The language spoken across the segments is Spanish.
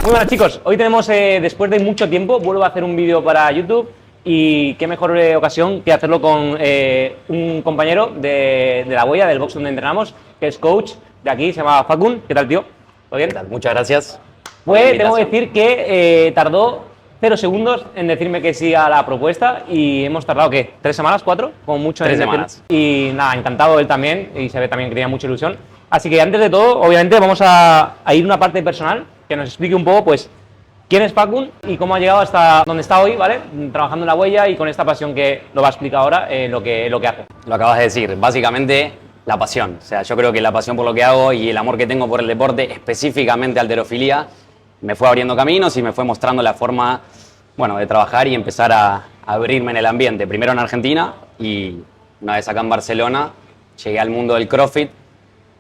Muy buenas chicos, hoy tenemos, después de mucho tiempo, vuelvo a hacer un vídeo para YouTube y qué mejor ocasión que hacerlo con un compañero de La Huella, del box donde entrenamos, que es coach de aquí, se llama Facun. ¿Qué tal, tío? ¿Todo bien? ¿Qué tal? Muchas gracias. Pues tengo que decir que tardó 0 segundos en decirme que sí a la propuesta y hemos tardado, ¿qué? ¿3 semanas? ¿4? Como mucho. 3 semanas. Y nada, encantado él también y se ve también que tenía mucha ilusión. Así que antes de todo, obviamente, vamos a ir a una parte personal que nos explique un poco, pues, quién es Facun y cómo ha llegado hasta donde está hoy, ¿vale? Trabajando en La Huella y con esta pasión que lo va a explicar ahora, lo que hace. Lo acabas de decir, básicamente la pasión. O sea, yo creo que la pasión por lo que hago y el amor que tengo por el deporte, específicamente halterofilia, me fue abriendo caminos y me fue mostrando la forma, bueno, de trabajar y empezar a abrirme en el ambiente. Primero en Argentina y una vez acá en Barcelona llegué al mundo del CrossFit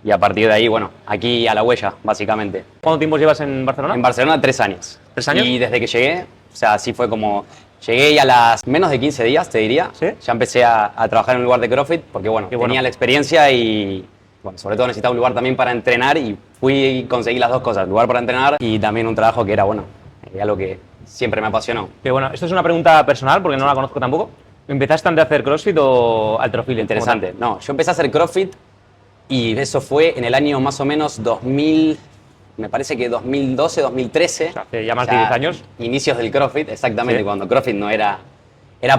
y a partir de ahí, bueno, aquí a La Huella, básicamente. ¿Cuánto tiempo llevas en Barcelona? En Barcelona 3 años. ¿3 años? Y desde que llegué, o sea, así fue como... Llegué y a las menos de 15 días, te diría, ¿Sí? ya empecé a trabajar en un lugar de CrossFit porque, bueno, tenía la experiencia y, bueno, sobre todo necesitaba un lugar también para entrenar y fui y conseguí las dos cosas, lugar para entrenar y también un trabajo que era, bueno, algo que siempre me apasionó. Que bueno, esto es una pregunta personal porque no la conozco tampoco. ¿Empezaste antes a hacer CrossFit o halterofilia? Interesante. No, yo empecé a hacer CrossFit y eso fue en el año más o menos 2000, me parece que 2012, 2013. O sea, hace ya más de 10 años. Inicios del CrossFit, exactamente, ¿Sí? cuando CrossFit no era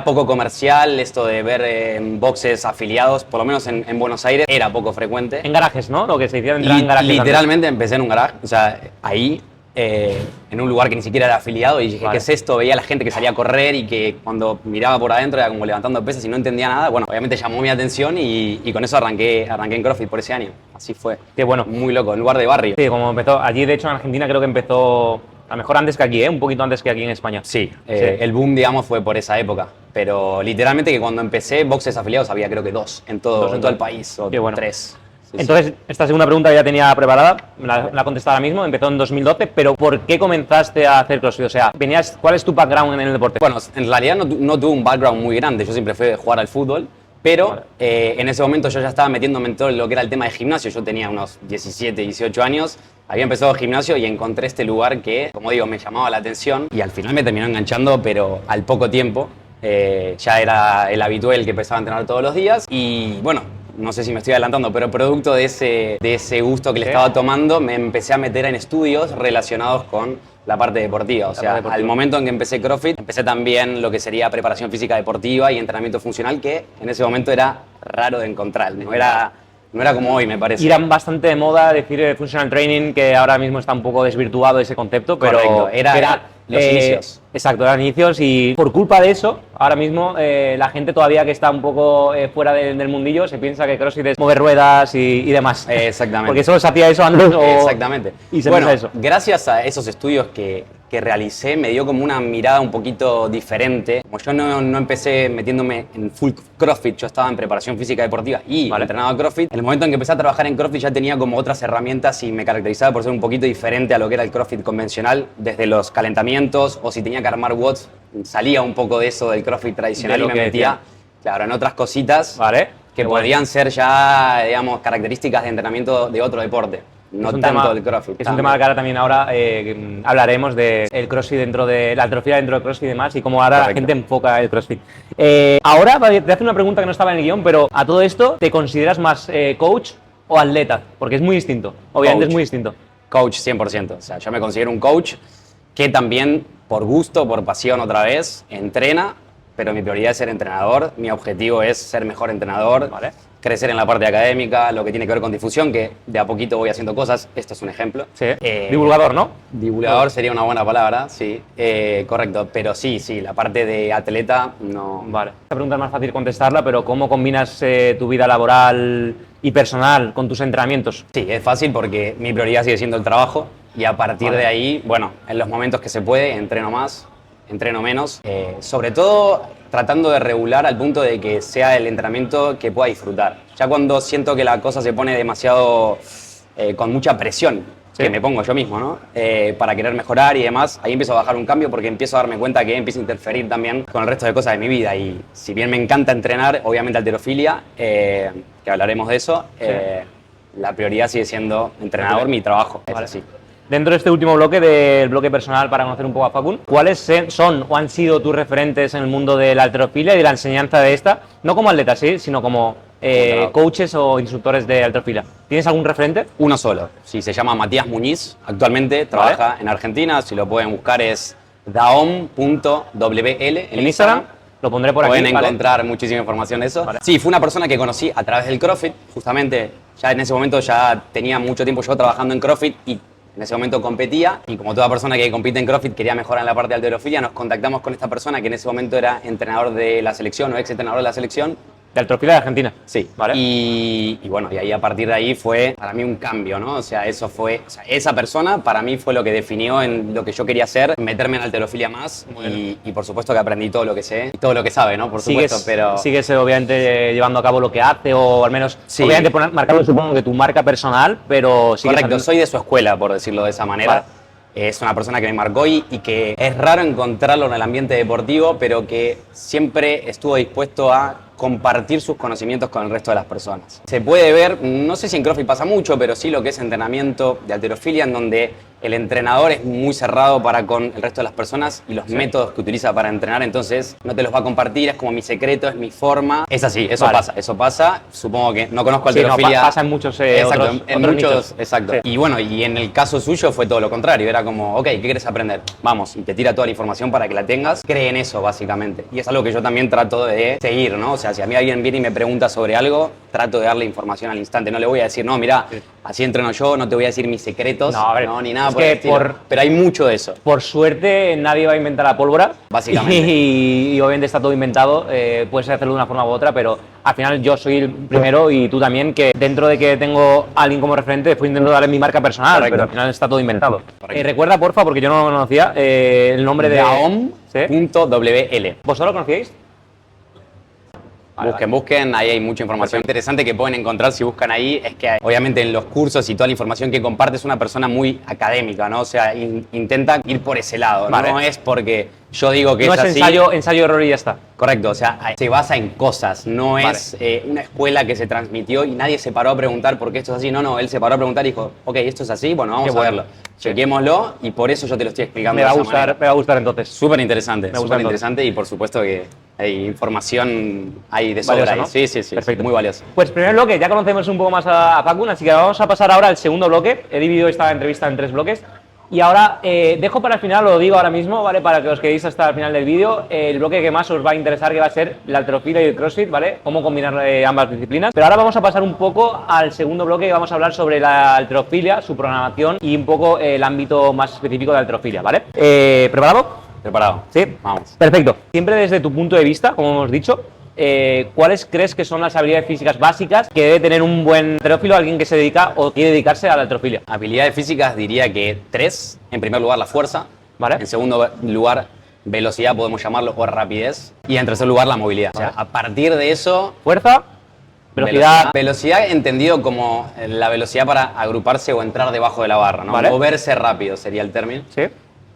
poco comercial, esto de ver boxes afiliados, por lo menos en Buenos Aires, era poco frecuente. En garajes, ¿no? Lo que se decía entrar en garajes. Literalmente empecé en un garaje, o sea, ahí, en un lugar que ni siquiera era afiliado y dije, Vale. ¿qué es esto? Veía a la gente que salía a correr y que cuando miraba por adentro era como levantando pesas y no entendía nada. Bueno, obviamente llamó mi atención y con eso arranqué en CrossFit por ese año. Así fue. Qué bueno. Muy loco, en lugar de barrio. Sí, como empezó allí, de hecho en Argentina creo que empezó a lo mejor antes que aquí, un poquito antes que aquí en España. Sí, el boom, digamos, fue por esa época. Pero literalmente que cuando empecé, boxes afiliados había creo que 2 en todo el país, o Qué bueno. 3. Sí, Entonces, esta segunda pregunta que ya tenía preparada, me la he contestado ahora mismo, empezó en 2012, pero ¿por qué comenzaste a hacer CrossFit? O sea, ¿cuál es tu background en el deporte? Bueno, en realidad no tuve un background muy grande, yo siempre fui de jugar al fútbol, pero Vale. En ese momento yo ya estaba metiéndome en todo lo que era el tema de gimnasio, yo tenía unos 17, 18 años, había empezado el gimnasio y encontré este lugar que, como digo, me llamaba la atención y al final me terminó enganchando, pero al poco tiempo. Ya era el habitual que empezaba a entrenar todos los días y bueno, no sé si me estoy adelantando, pero producto de ese gusto que le estaba tomando, me empecé a meter en estudios relacionados con la parte deportiva. O sea, al momento en que empecé CrossFit, empecé también lo que sería preparación física deportiva y entrenamiento funcional, que en ese momento era raro de encontrar, no era como hoy, me parece. Irán bastante de moda decir functional training, que ahora mismo está un poco desvirtuado ese concepto, pero correcto, era los inicios. Exacto, eran inicios y por culpa de eso, ahora mismo la gente todavía que está un poco fuera del mundillo se piensa que CrossFit es mover ruedas y demás. Exactamente. Porque solo se hacía eso antes. Exactamente. Y se bueno, piensa eso. Gracias a esos estudios que realicé, me dio como una mirada un poquito diferente. Como yo no empecé metiéndome en full CrossFit, yo estaba en preparación física deportiva y entrenaba CrossFit. En el momento en que empecé a trabajar en CrossFit ya tenía como otras herramientas y me caracterizaba por ser un poquito diferente a lo que era el CrossFit convencional, desde los calentamientos o si tenía que armar watts, salía un poco de eso del CrossFit tradicional y me metía, claro, en otras cositas que podían ser ya, digamos, características de entrenamiento de otro deporte. No tanto del CrossFit. Es un tema que ahora también hablaremos del CrossFit dentro de la halterofilia dentro del CrossFit y demás y cómo ahora la gente enfoca el CrossFit. Ahora te hace una pregunta que no estaba en el guión, pero a todo esto, ¿te consideras más coach o atleta? Porque es muy distinto, obviamente es muy distinto. Coach 100%, o sea, yo me considero un coach que también por gusto, por pasión otra vez, entrena, pero mi prioridad es ser entrenador, mi objetivo es ser mejor entrenador, crecer en la parte académica, lo que tiene que ver con difusión, que de a poquito voy haciendo cosas, esto es un ejemplo. Sí. Divulgador, ¿no? Divulgador sería una buena palabra, sí, correcto, pero sí, la parte de atleta no... Vale. Esta pregunta es más fácil contestarla, pero ¿cómo combinas tu vida laboral y personal con tus entrenamientos? Sí, es fácil porque mi prioridad sigue siendo el trabajo y a partir de ahí, bueno, en los momentos que se puede, entreno más, entreno menos, sobre todo tratando de regular al punto de que sea el entrenamiento que pueda disfrutar. Ya cuando siento que la cosa se pone demasiado con mucha presión, que me pongo yo mismo, ¿no? Para querer mejorar y demás, ahí empiezo a bajar un cambio porque empiezo a darme cuenta que empiezo a interferir también con el resto de cosas de mi vida. Y si bien me encanta entrenar, obviamente halterofilia, que hablaremos de eso, la prioridad sigue siendo entrenador, mi trabajo, es así. dentro de este último bloque, del bloque personal, para conocer un poco a Facun, ¿cuáles son o han sido tus referentes en el mundo de la halterofilia y de la enseñanza de esta? No como atleta, sí, sino como coaches o instructores de halterofilia. ¿Tienes algún referente? Uno solo. Sí, se llama Matías Muñiz. Actualmente trabaja en Argentina. Si lo pueden buscar es daom.wl En Instagram. Lo pondré por aquí. Pueden encontrar muchísima información de eso. Sí, fue una persona que conocí a través del CrossFit. Justamente, ya en ese momento ya tenía mucho tiempo yo trabajando en CrossFit y en ese momento competía. Y como toda persona que compite en CrossFit quería mejorar en la parte de halterofilia, nos contactamos con esta persona que en ese momento era entrenador de la selección o ex entrenador de la selección. De halterofilia de Argentina. Sí, ¿vale? Y bueno, y ahí a partir de ahí fue para mí un cambio, ¿no? O sea, eso fue, o sea, esa persona para mí fue lo que definió en lo que yo quería hacer, meterme en halterofilia más y por supuesto que aprendí todo lo que sé y todo lo que sabe, ¿no? Por supuesto, pero... Sigues obviamente llevando a cabo lo que hace o al menos, Sí. obviamente marcando supongo que tu marca personal, pero sigues Correcto, soy de su escuela, por decirlo de esa manera. Vale. Es una persona que me marcó y que es raro encontrarlo en el ambiente deportivo, pero que siempre estuvo dispuesto a compartir sus conocimientos con el resto de las personas. Se puede ver, no sé si en CrossFit pasa mucho, pero sí lo que es entrenamiento de halterofilia, en donde el entrenador es muy cerrado para con el resto de las personas y los métodos que utiliza para entrenar, entonces no te los va a compartir, es como mi secreto, es mi forma. Es así, eso pasa. Supongo que no conozco Sí, no, halterofilia. pasa en muchos Exacto, otros en nichos. muchos, exacto. Sí. Y bueno, y en el caso suyo fue todo lo contrario, era como, ok, ¿qué quieres aprender? Vamos, y te tira toda la información para que la tengas. Cree en eso, básicamente. Y es algo que yo también trato de seguir, ¿no? O sea, si a mí alguien viene y me pregunta sobre algo, trato de darle información al instante. No le voy a decir, no, mira, así entreno yo, no te voy a decir mis secretos, No, a ver, ni nada es por el que estilo. Pero hay mucho de eso. Por suerte nadie va a inventar la pólvora. Básicamente. Y obviamente está todo inventado. Puedes hacerlo de una forma u otra, pero al final yo soy el primero y tú también, que dentro de que tengo a alguien como referente, después intento darle mi marca personal, Correcto. pero al final está todo inventado. Correcto. Recuerda, porfa, porque yo no lo conocía, el nombre de... ¿Sí? Daom.wl. ¿Vosotros lo conocíais? Vale, Busquen, ahí hay mucha información interesante que pueden encontrar si buscan ahí. Es que obviamente en los cursos y toda la información que comparte es una persona muy académica, ¿no? O sea, intenta ir por ese lado. Vale. No es porque yo digo que No es es así. ensayo, error y ya está. Correcto, o sea, se basa en cosas, no Vale. es una escuela que se transmitió y nadie se paró a preguntar por qué esto es así. No, él se paró a preguntar y dijo, ok, esto es así, bueno, vamos Qué a bueno. verlo. Chequémoslo y por eso yo te lo estoy explicando Me va a de esa manera. gustar, me va a gustar entonces. Súper interesante, Me gusta súper interesante y por supuesto que hay información ahí de sobra. Valiosa, Ahí. ¿no? Sí, Perfecto. muy valioso. Pues primer bloque, ya conocemos un poco más a Facun, así que vamos a pasar ahora al segundo bloque. He dividido esta entrevista en 3 bloques. Y ahora dejo para el final, lo digo ahora mismo, ¿vale? Para que os quedéis hasta el final del vídeo, el bloque que más os va a interesar, que va a ser la halterofilia y el CrossFit, ¿vale? Cómo combinar ambas disciplinas. Pero ahora vamos a pasar un poco al segundo bloque, que vamos a hablar sobre la halterofilia, su programación y un poco el ámbito más específico de halterofilia, ¿vale? ¿Preparado? ¿Preparado? Sí. Vamos. Perfecto. Siempre desde tu punto de vista, como hemos dicho, ¿cuáles crees que son las habilidades físicas básicas que debe tener un buen halterófilo, alguien que se dedica o quiere dedicarse a la halterofilia? Habilidades físicas diría que 3. En primer lugar, la fuerza. Vale. En segundo lugar, velocidad, podemos llamarlo, o rapidez. Y en tercer lugar, la movilidad. O sea, a partir de eso... Fuerza, velocidad. Velocidad entendido como la velocidad para agruparse o entrar debajo de la barra, ¿no? Vale. Moverse rápido sería el término. Sí,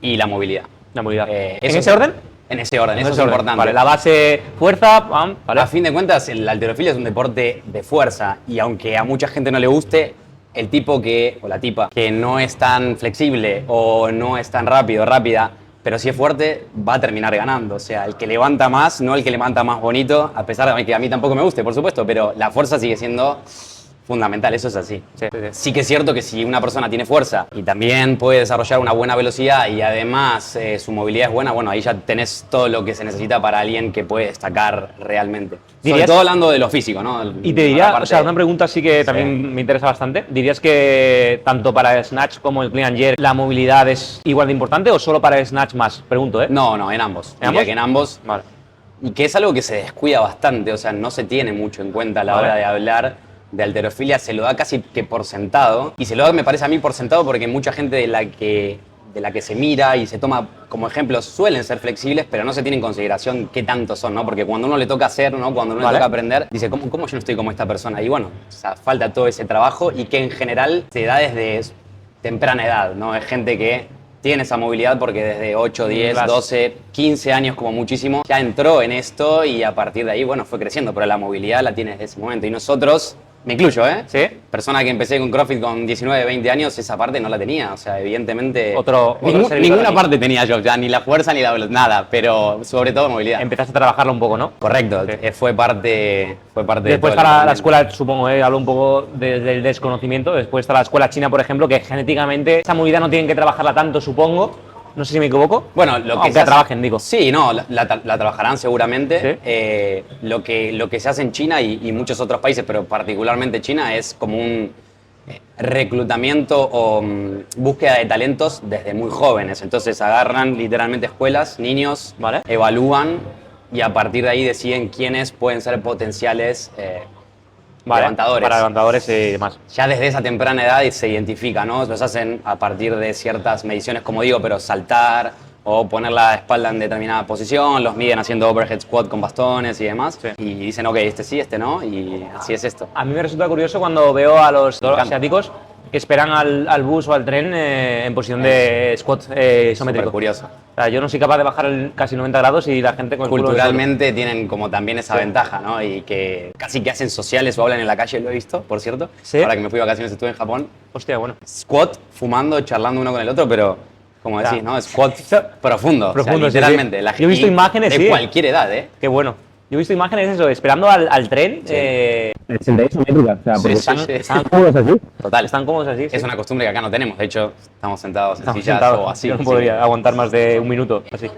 Y la movilidad. la movilidad. ¿En Eso ese orden? En ese orden, eso es ese orden. importante. Vale, la base, fuerza, pam, vale. A fin de cuentas, el halterofilia es un deporte de fuerza y aunque a mucha gente no le guste, el tipo que, o la tipa, que no es tan flexible o no es tan rápido, rápida, pero si es fuerte, va a terminar ganando. O sea, el que levanta más, no el que levanta más bonito, a pesar de que a mí tampoco me guste, por supuesto, pero la fuerza sigue siendo fundamental, eso es así. Sí que es cierto que si una persona tiene fuerza y también puede desarrollar una buena velocidad y además su movilidad es buena, bueno, ahí ya tenés todo lo que se necesita para alguien que puede destacar realmente. Sobre ¿Dirías? todo hablando de lo físico, ¿no? Y te La diría, parte- o sea, una pregunta sí que también me interesa bastante. ¿Dirías que tanto para el snatch como el clean and jerk la movilidad es igual de importante o solo para el snatch más? Pregunto, ¿eh? No, en ambos. ¿En Diría ambos? que en ambos. Vale. Y que es algo que se descuida bastante, o sea, no se tiene mucho en cuenta a la Vale. hora de hablar de halterofilia, se lo da casi que por sentado. Y se lo da, me parece a mí, por sentado porque mucha gente de la que se mira y se toma como ejemplo suelen ser flexibles, pero no se tiene en consideración qué tanto son, ¿no? Porque cuando uno le toca hacer, ¿no? Cuando uno Vale. le toca aprender, dice, ¿cómo yo no estoy como esta persona? Y bueno, o sea, falta todo ese trabajo y que en general se da desde temprana edad, ¿no? Es gente que tiene esa movilidad porque desde 8, 10, Claro. 12, 15 años como muchísimo, ya entró en esto y a partir de ahí, bueno, fue creciendo, pero la movilidad la tiene desde ese momento. Y nosotros Me incluyo, ¿eh? ¿Sí? Persona que empecé con CrossFit con 19, 20 años, esa parte no la tenía. O sea, evidentemente. Otro servidor ninguna aquí. parte tenía yo, ya ni la fuerza ni la velocidad, nada, pero sobre todo movilidad. Empezaste a trabajarlo un poco, ¿no? Correcto, Sí. fue parte de Después todo el está la entrenamiento. escuela, supongo, hablo un poco del desconocimiento. Después está la escuela china, por ejemplo, que genéticamente esa movilidad no tienen que trabajarla tanto, supongo. No sé si me equivoco. Bueno, lo que aunque se hace- trabajen, digo. Sí, no, la trabajarán seguramente. Sí. Lo que se hace en China y muchos otros países, pero particularmente China, es como un reclutamiento o búsqueda de talentos desde muy jóvenes. Entonces agarran literalmente escuelas, niños, Vale. evalúan y a partir de ahí deciden quiénes pueden ser potenciales Vale, levantadores. para levantadores y demás. Ya desde esa temprana edad se identifica, ¿no? Los hacen a partir de ciertas mediciones, como digo, pero saltar o poner la espalda en determinada posición, los miden haciendo overhead squat con bastones y demás. Sí. Y dicen, ok, este sí, este no, y así es esto. A mí me resulta curioso cuando veo a los encanta. asiáticos que esperan al bus o al tren en posición de squat isométrico. Súper curioso. O sea, yo no soy capaz de bajar casi 90 grados y la gente con el culo en el suelo. Culturalmente tienen como también esa Sí. ventaja, ¿no? Y que casi que hacen sociales o hablan en la calle, lo he visto, por cierto. Sí. Ahora que me fui de vacaciones estuve en Japón. Hostia, bueno. Squat, fumando, charlando uno con el otro, pero como Ya. decís, ¿no? Squat profundo. Profundo, o sí, sea, literalmente. sí. La Yo he visto gente imágenes, de sí. cualquier edad, ¿eh? Qué bueno. Yo he visto imágenes de eso, esperando al tren. Sí. Sentadilla isométrica, o sea, Sí, porque sí, están, sí. están cómodos así. Total. Están cómodos así. Es sí. una costumbre que acá no tenemos. De hecho, estamos sentados en Estamos sillas sentados. o así. Yo no sí. podría aguantar más de un minuto así.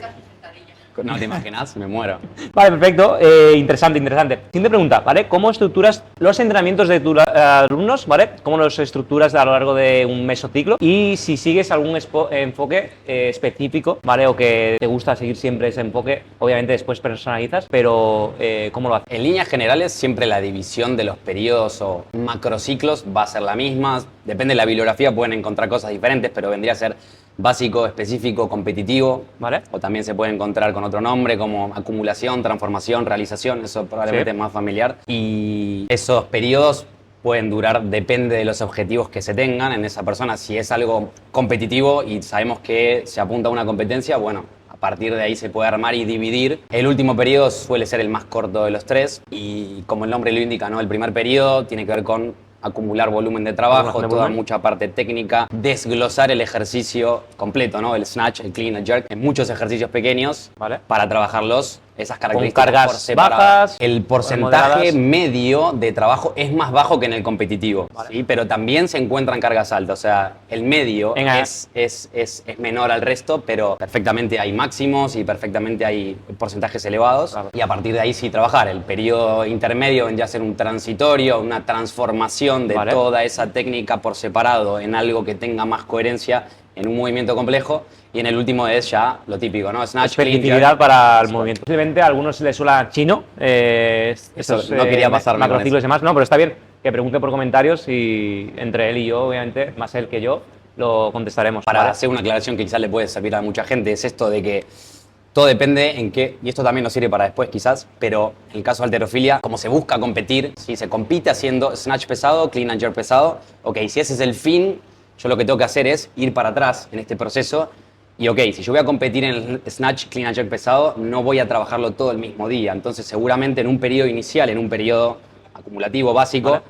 No te imaginas, me muero. Vale, perfecto. Interesante, interesante. Siguiente pregunta, ¿vale? ¿Cómo estructuras los entrenamientos de tus alumnos, ¿vale? ¿Cómo los estructuras a lo largo de un mesociclo? Y si sigues algún enfoque específico, ¿vale? O que te gusta seguir siempre ese enfoque, obviamente después personalizas, pero ¿cómo lo haces? En líneas generales, siempre la división de los periodos o macrociclos va a ser la misma. Depende de la bibliografía, pueden encontrar cosas diferentes, pero vendría a ser básico, específico, competitivo. ¿Vale? O también se puede encontrar con otro nombre como acumulación, transformación, realización. Eso probablemente Sí. es más familiar. Y esos periodos pueden durar, depende de los objetivos que se tengan en esa persona. Si es algo competitivo y sabemos que se apunta a una competencia, bueno, a partir de ahí se puede armar y dividir. El último periodo suele ser el más corto de los tres y como el nombre lo indica, ¿no? El primer periodo tiene que ver con acumular volumen de trabajo, Acumulación de toda volumen. mucha parte técnica, desglosar el ejercicio completo, ¿no? El snatch, el clean, el jerk, en muchos ejercicios pequeños Vale. para trabajarlos, esas características cargas por separado. bajas, El moderadas. porcentaje medio de trabajo es más bajo que en el competitivo, Vale. ¿sí? Pero también se encuentran cargas altas, o sea, el medio Venga. es menor al resto, pero perfectamente hay máximos y perfectamente hay porcentajes elevados. Claro. Y a partir de ahí sí trabajar. El periodo intermedio vendría a ser un transitorio, una transformación de Vale. toda esa técnica por separado en algo que tenga más coherencia en un movimiento complejo. Y en el último es ya lo típico, ¿no? Snatch, clean, Especificidad jerk. para el movimiento. Posiblemente a algunos les suena chino. Estos, no quería pasarme con macrociclos eso. y demás, no, pero está bien que pregunte por comentarios y entre él y yo, obviamente, más él que yo, lo contestaremos. Para ¿vale? hacer una aclaración que quizás le puede servir a mucha gente, es esto de que todo depende en qué, y esto también nos sirve para después quizás, pero en el caso de halterofilia, como se busca competir, si se compite haciendo snatch pesado, clean and jerk pesado, ok, si ese es el fin, yo lo que tengo que hacer es ir para atrás en este proceso y ok, si yo voy a competir en el snatch, clean and jerk pesado, no voy a trabajarlo todo el mismo día, entonces seguramente en un periodo inicial, en un periodo acumulativo básico, Vale.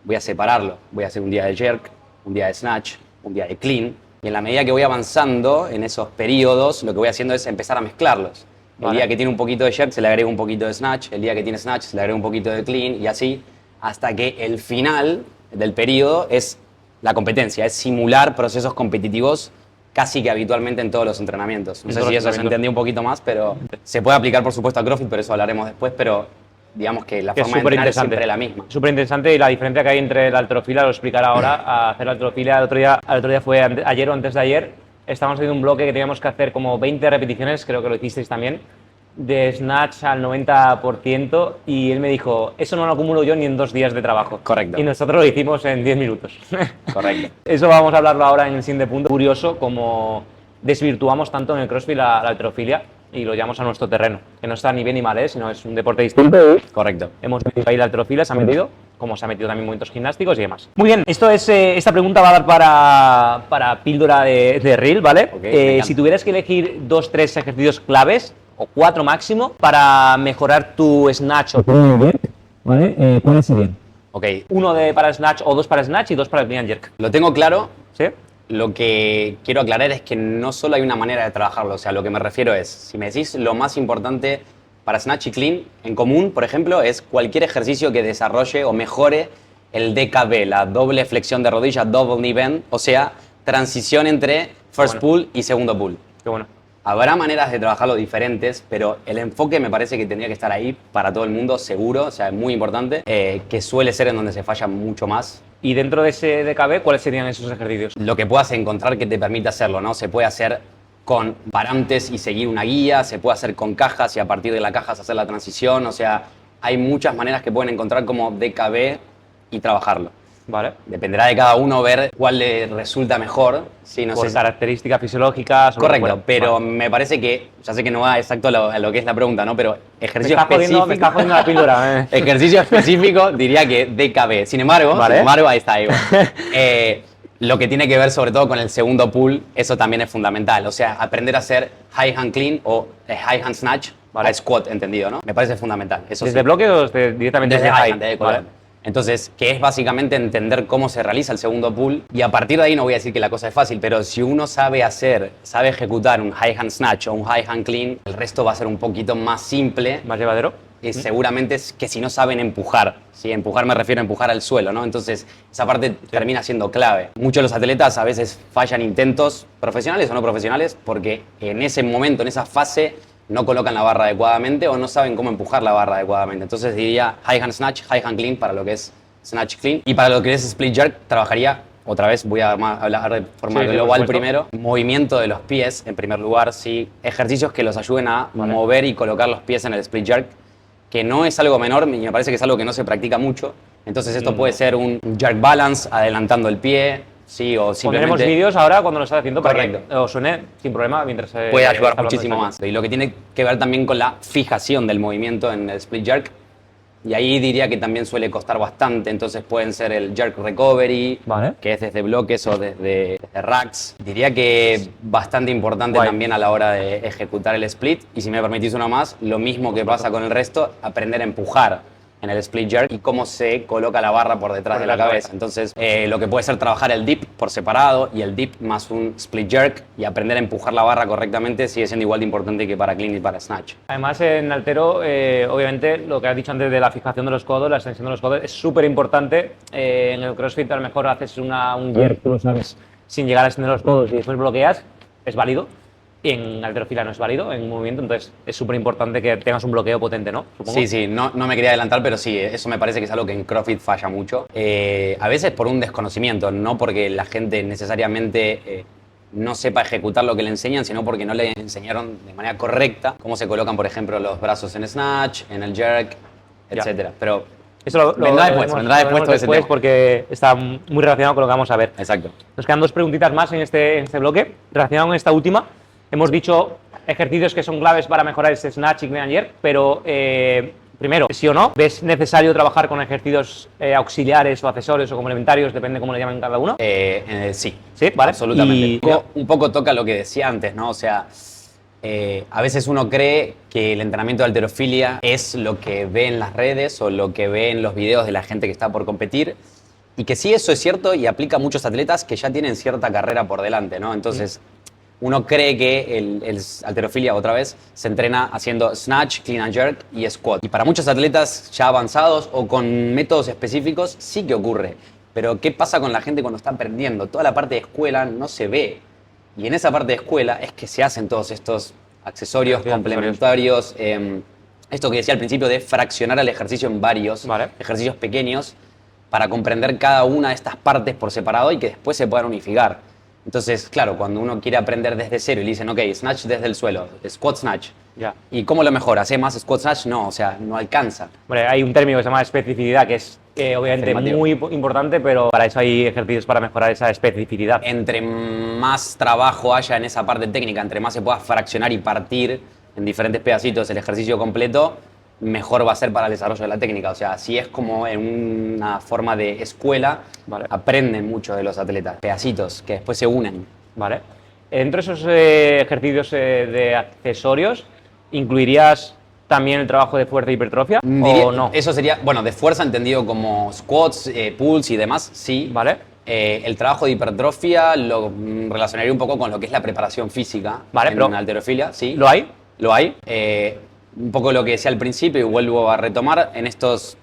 voy a separarlo, voy a hacer un día de jerk, un día de snatch, un día de clean, y en la medida que voy avanzando en esos periodos, lo que voy haciendo es empezar a mezclarlos. El Vale. día que tiene un poquito de jerk se le agrega un poquito de snatch, el día que tiene snatch se le agrega un poquito de clean y así hasta que el final del periodo es la competencia, es simular procesos competitivos casi que habitualmente en todos los entrenamientos. No En sé todos si los eso se entrenamientos. entendió un poquito más, pero se puede aplicar por supuesto a CrossFit, pero eso hablaremos después, pero digamos que la Que es forma de súper entrenar es interesante. siempre la misma. Súper interesante y la diferencia que hay entre la halterofilia, lo explicaré ahora, a hacer la halterofilia. El otro día fue ayer o antes de ayer, estábamos haciendo un bloque que teníamos que hacer como 20 repeticiones, creo que lo hicisteis también, de snatch al 90% y él me dijo, eso no lo acumulo yo ni en 2 días de trabajo. Correcto. Y nosotros lo hicimos en 10 minutos. Correcto. Eso vamos a hablarlo ahora en el siguiente punto. Curioso como desvirtuamos tanto en el CrossFit la halterofilia y lo llevamos a nuestro terreno, que no está ni bien ni mal, sino es un deporte distinto. Correcto. Hemos metido ahí la halterofilia, se ha metido, como se ha metido también movimientos gimnásticos y demás. Muy bien, esto es, esta pregunta va a dar para píldora de Reel, ¿vale? Ok, me encanta. Si tuvieras que elegir 2, 3 ejercicios claves, o 4 máximo, para mejorar tu snatch o tu jerk, ¿vale? ¿Cuáles serían? Ok, Uno para snatch o dos para snatch y dos para el clean and jerk. lo tengo claro. ¿Sí? Lo que quiero aclarar es que no solo hay una manera de trabajarlo, o sea, lo que me refiero es, si me decís lo más importante para snatch y clean en común, por ejemplo, es cualquier ejercicio que desarrolle o mejore el DKB, la doble flexión de rodilla, double knee bend, o sea, transición entre first pull y segundo pull. Qué bueno. Habrá maneras de trabajarlo diferentes, pero el enfoque me parece que tendría que estar ahí para todo el mundo, seguro, o sea, es muy importante, que suele ser en donde se falla mucho más. Y dentro de ese DKB, ¿cuáles serían esos ejercicios? Lo que puedas encontrar que te permita hacerlo, ¿no? Se puede hacer con parantes y seguir una guía, se puede hacer con cajas y a partir de las cajas hacer la transición, o sea, hay muchas maneras que pueden encontrar como DKB y trabajarlo. Vale. Dependerá de cada uno ver cuál le resulta mejor. Sí, no Por sé. características fisiológicas. Correcto, pero vale. me parece que, ya sé que no va exacto a lo que es la pregunta, ¿no? Pero ejercicio Me está jodiendo la píldora. ejercicio específico diría que DKB. Sin embargo, Vale. ahí está, ahí va. Lo que tiene que ver sobre todo con el segundo pull, eso también es fundamental. O sea, aprender a hacer high hand clean o high hand snatch para squat, entendido, ¿no? Me parece fundamental. Eso ¿Desde sí. bloque o directamente Desde desde high high? hand, de Vale. color. Entonces, que es básicamente entender cómo se realiza el segundo pull y a partir de ahí no voy a decir que la cosa es fácil, pero si uno sabe ejecutar un high hand snatch o un high hand clean, el resto va a ser un poquito más simple ¿Más llevadero? y seguramente es que si no saben empujar, ¿sí? Empujar me refiero a empujar al suelo, ¿no? Entonces, esa parte termina siendo clave. Muchos de los atletas a veces fallan intentos, profesionales o no profesionales, porque en ese momento, en esa fase, no colocan la barra adecuadamente o no saben cómo empujar la barra adecuadamente. Entonces diría high hand snatch, high hand clean para lo que es snatch clean. Y para lo que es split jerk, trabajaría, otra vez voy a hablar de forma Sí, global por supuesto. primero, movimiento de los pies en primer lugar, sí, ejercicios que los ayuden a mover y colocar los pies en el split jerk, que no es algo menor, y me parece que es algo que no se practica mucho. Entonces esto puede ser un jerk balance, adelantando el pie, sí, o simplemente... Pondremos vídeos ahora cuando lo estás haciendo para Correcto. que os suene sin problema mientras puede está ayudar hablando muchísimo de más. Y lo que tiene que ver también con la fijación del movimiento en el split jerk. Y ahí diría que también suele costar bastante. Entonces pueden ser el jerk recovery, Vale. que es desde bloques o desde racks. Diría que bastante importante Guay. también a la hora de ejecutar el split. Y si me permitís uno más, lo mismo que pasa con el resto, aprender a empujar en el split jerk y cómo se coloca la barra por detrás de la cabeza. Entonces, lo que puede ser trabajar el dip por separado y el dip más un split jerk y aprender a empujar la barra correctamente sigue siendo igual de importante que para clean y para snatch. Además, en haltero, obviamente, lo que has dicho antes de la fijación de los codos, la extensión de los codos, es súper importante. En el CrossFit, a lo mejor haces un jerk, tú lo sabes, sin llegar a extender los codos y después bloqueas, es válido. Y en halterofilia no es válido en un movimiento, entonces es súper importante que tengas un bloqueo potente, ¿no? Supongo. Sí, no me quería adelantar, pero sí, eso me parece que es algo que en CrossFit falla mucho. A veces por un desconocimiento, no porque la gente necesariamente no sepa ejecutar lo que le enseñan, sino porque no le enseñaron de manera correcta cómo se colocan, por ejemplo, los brazos en snatch, en el jerk, etcétera. Pero Eso lo vendrá después todo ese tema. porque está muy relacionado con lo que vamos a ver. Exacto. Nos quedan dos preguntitas más en este bloque, relacionado con esta última. Hemos dicho ejercicios que son claves para mejorar ese snatch y clean and jerk, pero primero, sí o no, ¿ves necesario trabajar con ejercicios auxiliares o accesorios o complementarios, depende cómo le llamen cada uno? Sí. Sí, vale. Absolutamente. Y- Un poco toca lo que decía antes, ¿no? O sea, a veces uno cree que el entrenamiento de halterofilia es lo que ve en las redes o lo que ve en los videos de la gente que está por competir. Y que sí, eso es cierto y aplica a muchos atletas que ya tienen cierta carrera por delante, ¿no? Entonces, uno cree que el halterofilia, otra vez, se entrena haciendo snatch, clean and jerk y squat. Y para muchos atletas ya avanzados o con métodos específicos, sí que ocurre. Pero, ¿qué pasa con la gente cuando está aprendiendo? Toda la parte de escuela no se ve. Y en esa parte de escuela es que se hacen todos estos accesorios Sí, complementarios. Esto que decía al principio de fraccionar el ejercicio en varios Vale. ejercicios pequeños para comprender cada una de estas partes por separado y que después se puedan unificar. Entonces, claro, cuando uno quiere aprender desde cero y le dicen, ok, snatch desde el suelo, squat snatch. Ya. ¿Y cómo lo mejora? ¿Hace más squat snatch? No, o sea, no alcanza. Hombre, hay un término que se llama especificidad, que es obviamente Afirmativo. muy importante, pero para eso hay ejercicios para mejorar esa especificidad. Entre más trabajo haya en esa parte técnica, entre más se pueda fraccionar y partir en diferentes pedacitos el ejercicio completo, mejor va a ser para el desarrollo de la técnica. O sea, así es como en una forma de escuela Vale. aprenden mucho de los atletas, pedacitos que después se unen. Vale. Dentro de esos ejercicios de accesorios, ¿incluirías también el trabajo de fuerza e hipertrofia Diría- o no? Eso sería, bueno, de fuerza entendido como squats, pulls y demás, sí. ¿Vale? El trabajo de hipertrofia lo relacionaría un poco con lo que es la preparación física Vale, en pero halterofilia, sí. ¿Lo hay? Lo hay. Un poco lo que decía al principio y vuelvo a retomar, en estos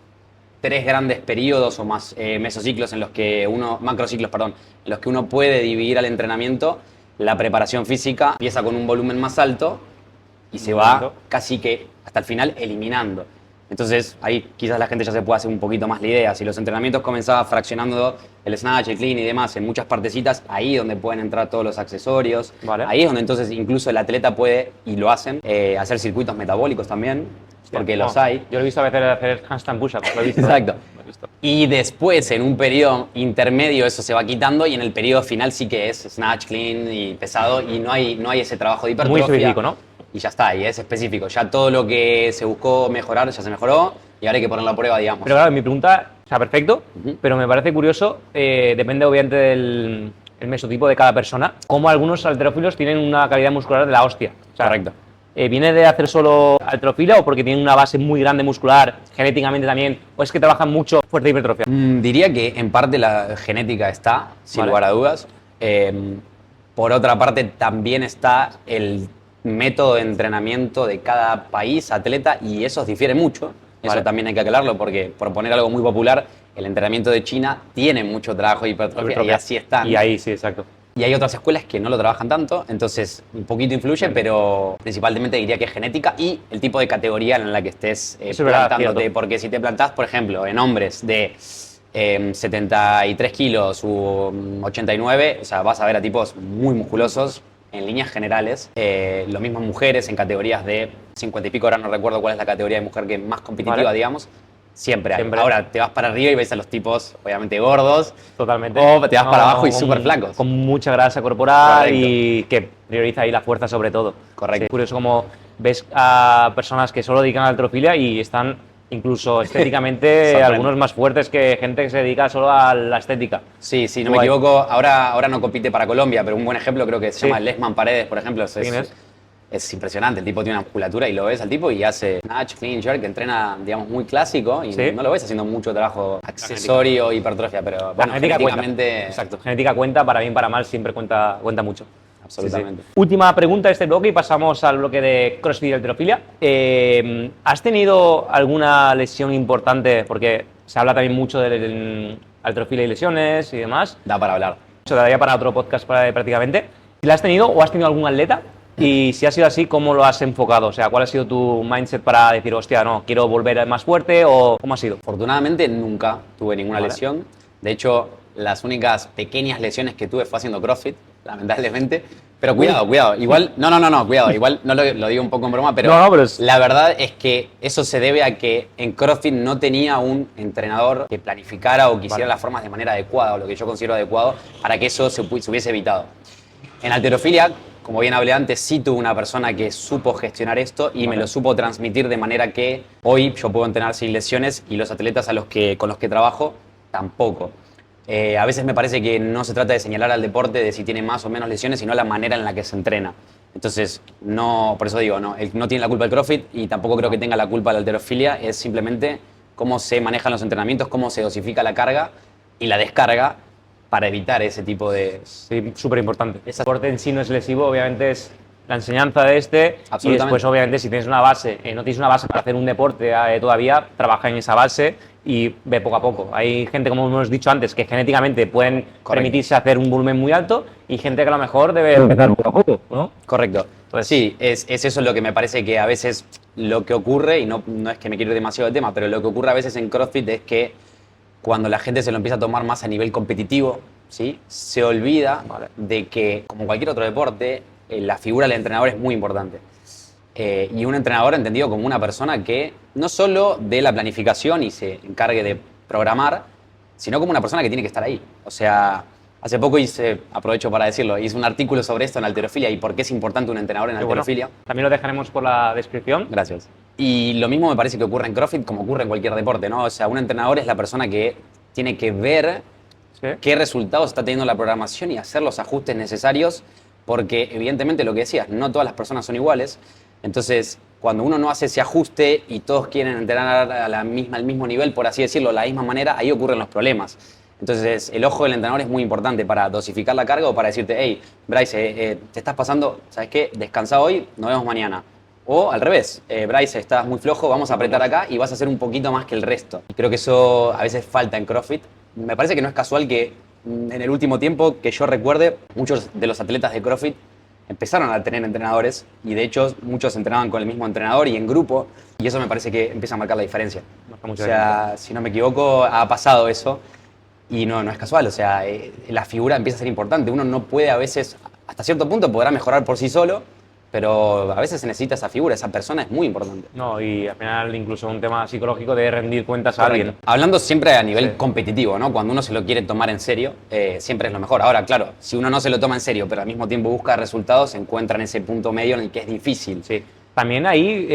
3 grandes periodos o más mesociclos en los que uno, macrociclos, perdón, en los que uno puede dividir al entrenamiento, la preparación física empieza con un volumen más alto y se va Momento. casi que hasta el final eliminando. Entonces ahí quizás la gente ya se pueda hacer un poquito más la idea. Si los entrenamientos comenzaban fraccionando el snatch, el clean y demás en muchas partecitas, ahí es donde pueden entrar todos los accesorios. Vale. Ahí es donde entonces incluso el atleta puede, y lo hacen, hacer circuitos metabólicos también, porque los hay. Yo lo he visto a veces hacer handstand push-up. Lo he visto. Exacto. Lo he visto. Y después, en un periodo intermedio, eso se va quitando y en el periodo final sí que es snatch, clean y pesado y no hay ese trabajo de hipertrofia. Muy específico, ¿no? Y ya está, y es específico. Ya todo lo que se buscó mejorar ya se mejoró y ahora hay que ponerlo a prueba, digamos. Pero claro, mi pregunta, o sea, perfecto, Ujú. pero me parece curioso, depende obviamente del el mesotipo de cada persona, cómo algunos halterófilos tienen una calidad muscular de la hostia. O sea, Correcto. ¿Viene de hacer solo halterofilia o porque tienen una base muy grande muscular, genéticamente también, o es que trabajan mucho fuerza e hipertrofia? Diría que en parte la genética está, sin Vale. lugar a dudas. Por otra parte, también está el método de entrenamiento de cada país, atleta, y esos difieren mucho. Eso Vale. también hay que aclararlo, porque por poner algo muy popular, el entrenamiento de China tiene mucho trabajo de hipertrofia y así están. Y ahí, sí, exacto. Y hay otras escuelas que no lo trabajan tanto, entonces un poquito influye, pero principalmente diría que es genética y el tipo de categoría en la que estés Eso es verdad, plantándote. cierto. Porque si te plantás, por ejemplo, en hombres de 73 kilos u 89, o sea, vas a ver a tipos muy musculosos en líneas generales. Lo mismo en mujeres, en categorías de 50 y pico, ahora no recuerdo cuál es la categoría de mujer que es más competitiva, Vale. digamos. Siempre hay. Siempre. Ahora te vas para arriba y ves a los tipos, obviamente, gordos. Totalmente. O te vas para abajo y con- súper flacos. Con mucha grasa corporal Correcto. y que prioriza ahí la fuerza sobre todo. Correcto. Sí, es curioso como ves a personas que solo dedican a la halterofilia y están incluso estéticamente Sorprende. algunos más fuertes que gente que se dedica solo a la estética. Sí, sí, no me Guay. equivoco. Ahora no compite para Colombia, pero un buen ejemplo creo que se Sí. llama Lesman Paredes, por ejemplo. ¿Quién es? Es impresionante. El tipo tiene una musculatura y lo ves al tipo y hace snatch, clean, jerk, entrena, digamos, muy clásico y Sí. no lo ves haciendo mucho trabajo accesorio, hipertrofia, pero La bueno, genética genéticamente. cuenta. Exacto. Genética cuenta, para bien, para mal, siempre cuenta mucho. Absolutamente. Sí, sí. Última pregunta de este bloque y pasamos al bloque de CrossFit y halterofilia. ¿Has tenido alguna lesión importante? Porque se habla también mucho de halterofilia y lesiones y demás. Da para hablar. Se daría para otro podcast prácticamente. ¿La has tenido o has tenido algún atleta? Y si ha sido así, ¿cómo lo has enfocado? O sea, ¿cuál ha sido tu mindset para decir, hostia, no, quiero volver más fuerte o cómo ha sido? Afortunadamente nunca tuve ninguna Vale. lesión. De hecho, las únicas pequeñas lesiones que tuve fue haciendo CrossFit, lamentablemente. Pero cuidado, cuidado. Igual, no, cuidado. Igual no lo digo un poco en broma, pero, No, pero es- la verdad es que eso se debe a que en CrossFit no tenía un entrenador que planificara o que hiciera Vale. las formas de manera adecuada, o lo que yo considero adecuado, para que eso se hubiese evitado. En halterofilia, como bien hablé antes, sí tuve una persona que supo gestionar esto y me Vale. lo supo transmitir de manera que hoy yo puedo entrenar sin lesiones y los atletas con los que trabajo tampoco. A veces me parece que no se trata de señalar al deporte de si tiene más o menos lesiones, sino la manera en la que se entrena. Entonces, no, por eso digo, no, él no tiene la culpa el CrossFit y tampoco creo que tenga la culpa la halterofilia, es simplemente cómo se manejan los entrenamientos, cómo se dosifica la carga y la descarga para evitar ese tipo de... Sí, súper importante. El deporte en sí no es lesivo, obviamente es la enseñanza de este y Absolutamente. después obviamente si tienes una base, no tienes una base para hacer un deporte todavía, trabaja en esa base y ve poco a poco. Hay gente, como hemos dicho antes, que genéticamente pueden permitirse hacer un volumen muy alto y gente que a lo mejor debe empezar poco a poco, ¿no? Correcto. Entonces- Sí, es eso lo que me parece que a veces lo que ocurre, y no es que me quiero ir demasiado de tema, pero lo que ocurre a veces en CrossFit es que cuando la gente se lo empieza a tomar más a nivel competitivo, ¿sí? Se olvida de que, como cualquier otro deporte, la figura del entrenador es muy importante. Y un entrenador entendido como una persona que no solo dé la planificación y se encargue de programar, sino como una persona que tiene que estar ahí. O sea, hace poco aprovecho para decirlo, hice un artículo sobre esto en halterofilia y por qué es importante un entrenador en Qué bueno. halterofilia. También lo dejaremos por la descripción. Gracias. Y lo mismo me parece que ocurre en CrossFit como ocurre en cualquier deporte, ¿no? O sea, un entrenador es la persona que tiene que ver Sí. qué resultados está teniendo la programación y hacer los ajustes necesarios, porque evidentemente lo que decías, no todas las personas son iguales. Entonces, cuando uno no hace ese ajuste y todos quieren entrenar al mismo nivel, por así decirlo, de la misma manera, ahí ocurren los problemas. Entonces, el ojo del entrenador es muy importante para dosificar la carga o para decirte, hey, Bryce, te estás pasando, ¿sabes qué? Descansa hoy, nos vemos mañana. O al revés, Bryce, estás muy flojo, vamos a apretar acá y vas a hacer un poquito más que el resto. Y creo que eso a veces falta en CrossFit. Me parece que no es casual que en el último tiempo que yo recuerde, muchos de los atletas de CrossFit empezaron a tener entrenadores y de hecho muchos entrenaban con el mismo entrenador y en grupo y eso me parece que empieza a marcar la diferencia. O sea, si no me equivoco, ha pasado eso. Y no es casual, o sea, la figura empieza a ser importante. Uno no puede a veces, hasta cierto punto podrá mejorar por sí solo, pero a veces se necesita esa figura, esa persona es muy importante. No, y al final incluso un tema psicológico de rendir cuentas a alguien. Hablando siempre a nivel competitivo, ¿no? Cuando uno se lo quiere tomar en serio, siempre es lo mejor. Ahora, claro, si uno no se lo toma en serio, pero al mismo tiempo busca resultados, se encuentra en ese punto medio en el que es difícil. Sí. También ahí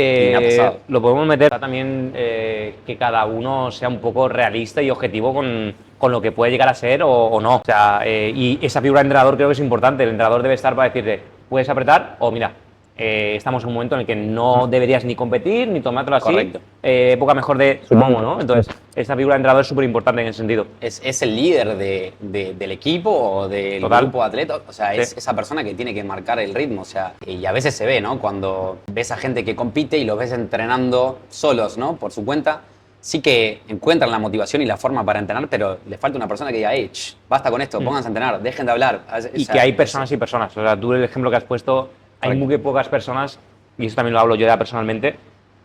lo podemos meter también que cada uno sea un poco realista y objetivo con lo que puede llegar a ser o no. O sea, y esa figura de entrenador creo que es importante. El entrenador debe estar para decirte, puedes apretar o mira, estamos en un momento en el que no deberías ni competir ni tomártelo así. Correcto. Época mejor de supongo, ¿no? Entonces, esta figura de entrenador es súper importante en ese sentido. Es el líder del equipo o del grupo de atletas, o sea, es esa persona que tiene que marcar el ritmo, o sea, y a veces se ve, ¿no? Cuando ves a gente que compite y los ves entrenando solos, ¿no? Por su cuenta, sí que encuentran la motivación y la forma para entrenar, pero le falta una persona que diga, hey, basta con esto, pónganse a entrenar, dejen de hablar. Y que hay personas y personas, o sea, tú el ejemplo que has puesto, hay muy pocas personas, y eso también lo hablo yo ya personalmente,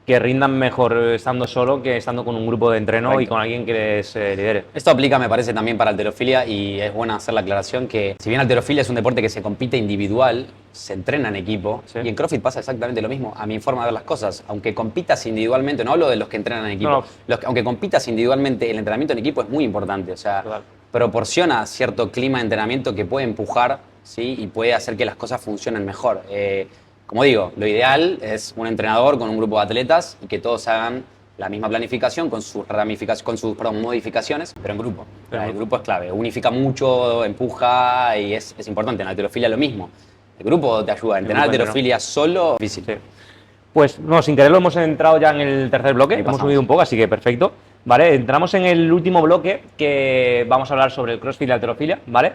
que rindan mejor estando solo que estando con un grupo de entreno y con alguien que les lidere. Esto aplica, me parece, también para halterofilia y es bueno hacer la aclaración que si bien halterofilia es un deporte que se compite individual, se entrena en equipo y en CrossFit pasa exactamente lo mismo, a mi forma de ver las cosas. Aunque compitas individualmente, no hablo de los que entrenan en equipo, aunque compitas individualmente, el entrenamiento en equipo es muy importante, o sea, proporciona cierto clima de entrenamiento que puede empujar, ¿sí? Y puede hacer que las cosas funcionen mejor. Como digo, lo ideal es un entrenador con un grupo de atletas y que todos hagan la misma planificación con sus modificaciones, pero en grupo. El grupo es clave, unifica mucho, empuja y es importante. En la halterofilia lo mismo. El grupo te ayuda a entrenar halterofilia solo, difícil. Sí. Pues no, sin quererlo hemos entrado ya en el tercer bloque, hemos subido un poco, así que perfecto. Vale, entramos en el último bloque que vamos a hablar sobre el CrossFit y la halterofilia, ¿vale?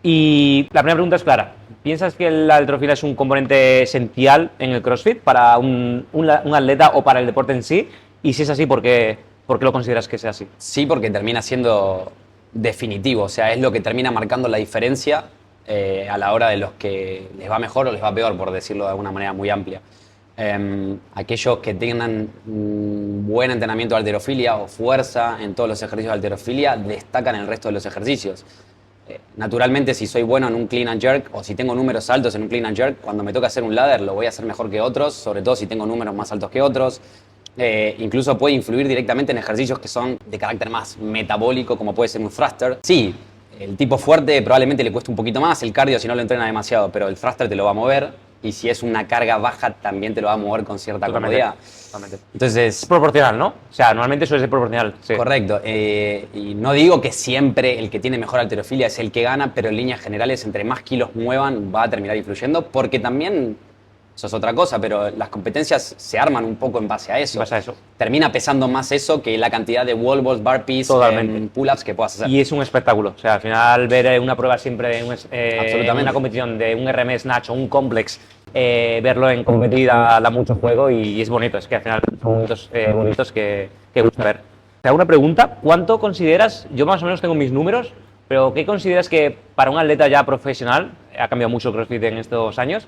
Y la primera pregunta es clara. ¿Piensas que la halterofilia es un componente esencial en el CrossFit para un atleta o para el deporte en sí? Y si es así, ¿por qué lo consideras que sea así? Sí, porque termina siendo definitivo, o sea, es lo que termina marcando la diferencia a la hora de los que les va mejor o les va peor, por decirlo de alguna manera muy amplia. Aquellos que tengan buen entrenamiento de halterofilia o fuerza en todos los ejercicios de halterofilia destacan el resto de los ejercicios. Naturalmente, si soy bueno en un clean and jerk o si tengo números altos en un clean and jerk, cuando me toca hacer un ladder lo voy a hacer mejor que otros, sobre todo si tengo números más altos que otros. Incluso puede influir directamente en ejercicios que son de carácter más metabólico, como puede ser un thruster. Sí, el tipo fuerte probablemente le cuesta un poquito más, el cardio si no lo entrena demasiado, pero el thruster te lo va a mover. Y si es una carga baja, también te lo va a mover con cierta comodidad. Totalmente. Entonces, es proporcional, ¿no? O sea, normalmente suele ser proporcional. Sí. Correcto. Y no digo que siempre el que tiene mejor halterofilia es el que gana, pero en líneas generales, entre más kilos muevan, va a terminar influyendo, porque también, eso es otra cosa, pero las competencias se arman un poco en base a eso. En base a eso. Termina pesando más eso que la cantidad de wall balls, burpees, pull-ups que puedas hacer. Y es un espectáculo. O sea, al final ver una prueba siempre en una competición de un RM Snatch o un Complex, verlo en competida da mucho juego y es bonito. Es que al final son momentos bonitos que gusta ver. Te hago una pregunta. ¿Cuánto consideras, yo más o menos tengo mis números, pero qué consideras que para un atleta ya profesional, ha cambiado mucho el CrossFit en estos años,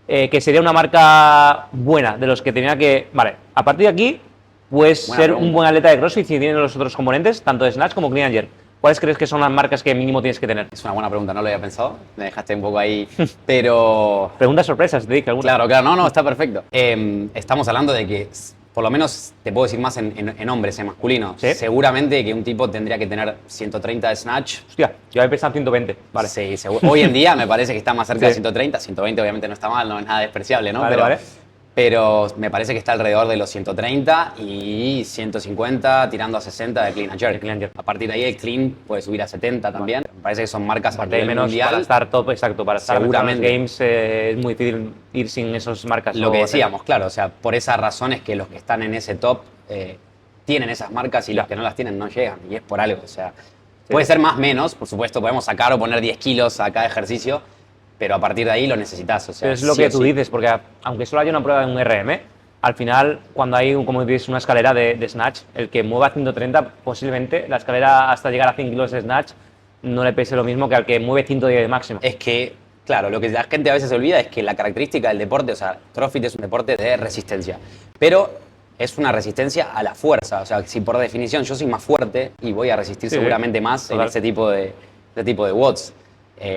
que sería una marca buena, de los que tenía que... Vale, a partir de aquí puedes ser un buen atleta de CrossFit si tienes los otros componentes, tanto de Snatch como Clean and Jerk. ¿Cuáles crees que son las marcas que mínimo tienes que tener? Es una buena pregunta, no lo había pensado, me dejaste un poco ahí, pero... Preguntas sorpresas, te dije alguna. Claro, no, está perfecto. Estamos hablando de que, por lo menos te puedo decir más en hombres, en masculino. ¿Sí? Seguramente que un tipo tendría que tener 130 de Snatch. Hostia, yo había pensado 120. Vale. Sí, hoy en día me parece que está más cerca de 130, 120 obviamente no está mal, no es nada despreciable, ¿no? Vale, pero, vale. pero me parece que está alrededor de los 130 y 150 tirando a 60 de clean and jerk. Clean and jerk. A partir de ahí el clean puede subir a 70 también. Me parece que son marcas a Aparte de nivel menos mundial. para estar top, exacto, para estar Seguramente. en los games es muy difícil ir sin esas marcas. Lo que decíamos, claro, o sea, por esa razón es que los que están en ese top tienen esas marcas y los que no las tienen no llegan, y es por algo, o sea, puede ser más menos, por supuesto, podemos sacar o poner 10 kilos a cada ejercicio, pero a partir de ahí lo necesitas, o sea, Pero es lo sí que o tú sí. dices, porque aunque solo haya una prueba de un RM, al final, cuando hay, como dices, una escalera de snatch, el que mueva 130, posiblemente la escalera hasta llegar a 100 kilos de snatch no le pese lo mismo que al que mueve 110 de máximo. Es que, claro, lo que la gente a veces se olvida es que la característica del deporte, o sea, CrossFit es un deporte de resistencia, pero es una resistencia a la fuerza, o sea, si por definición yo soy más fuerte y voy a resistir Sí, seguramente más total. en ese tipo de watts.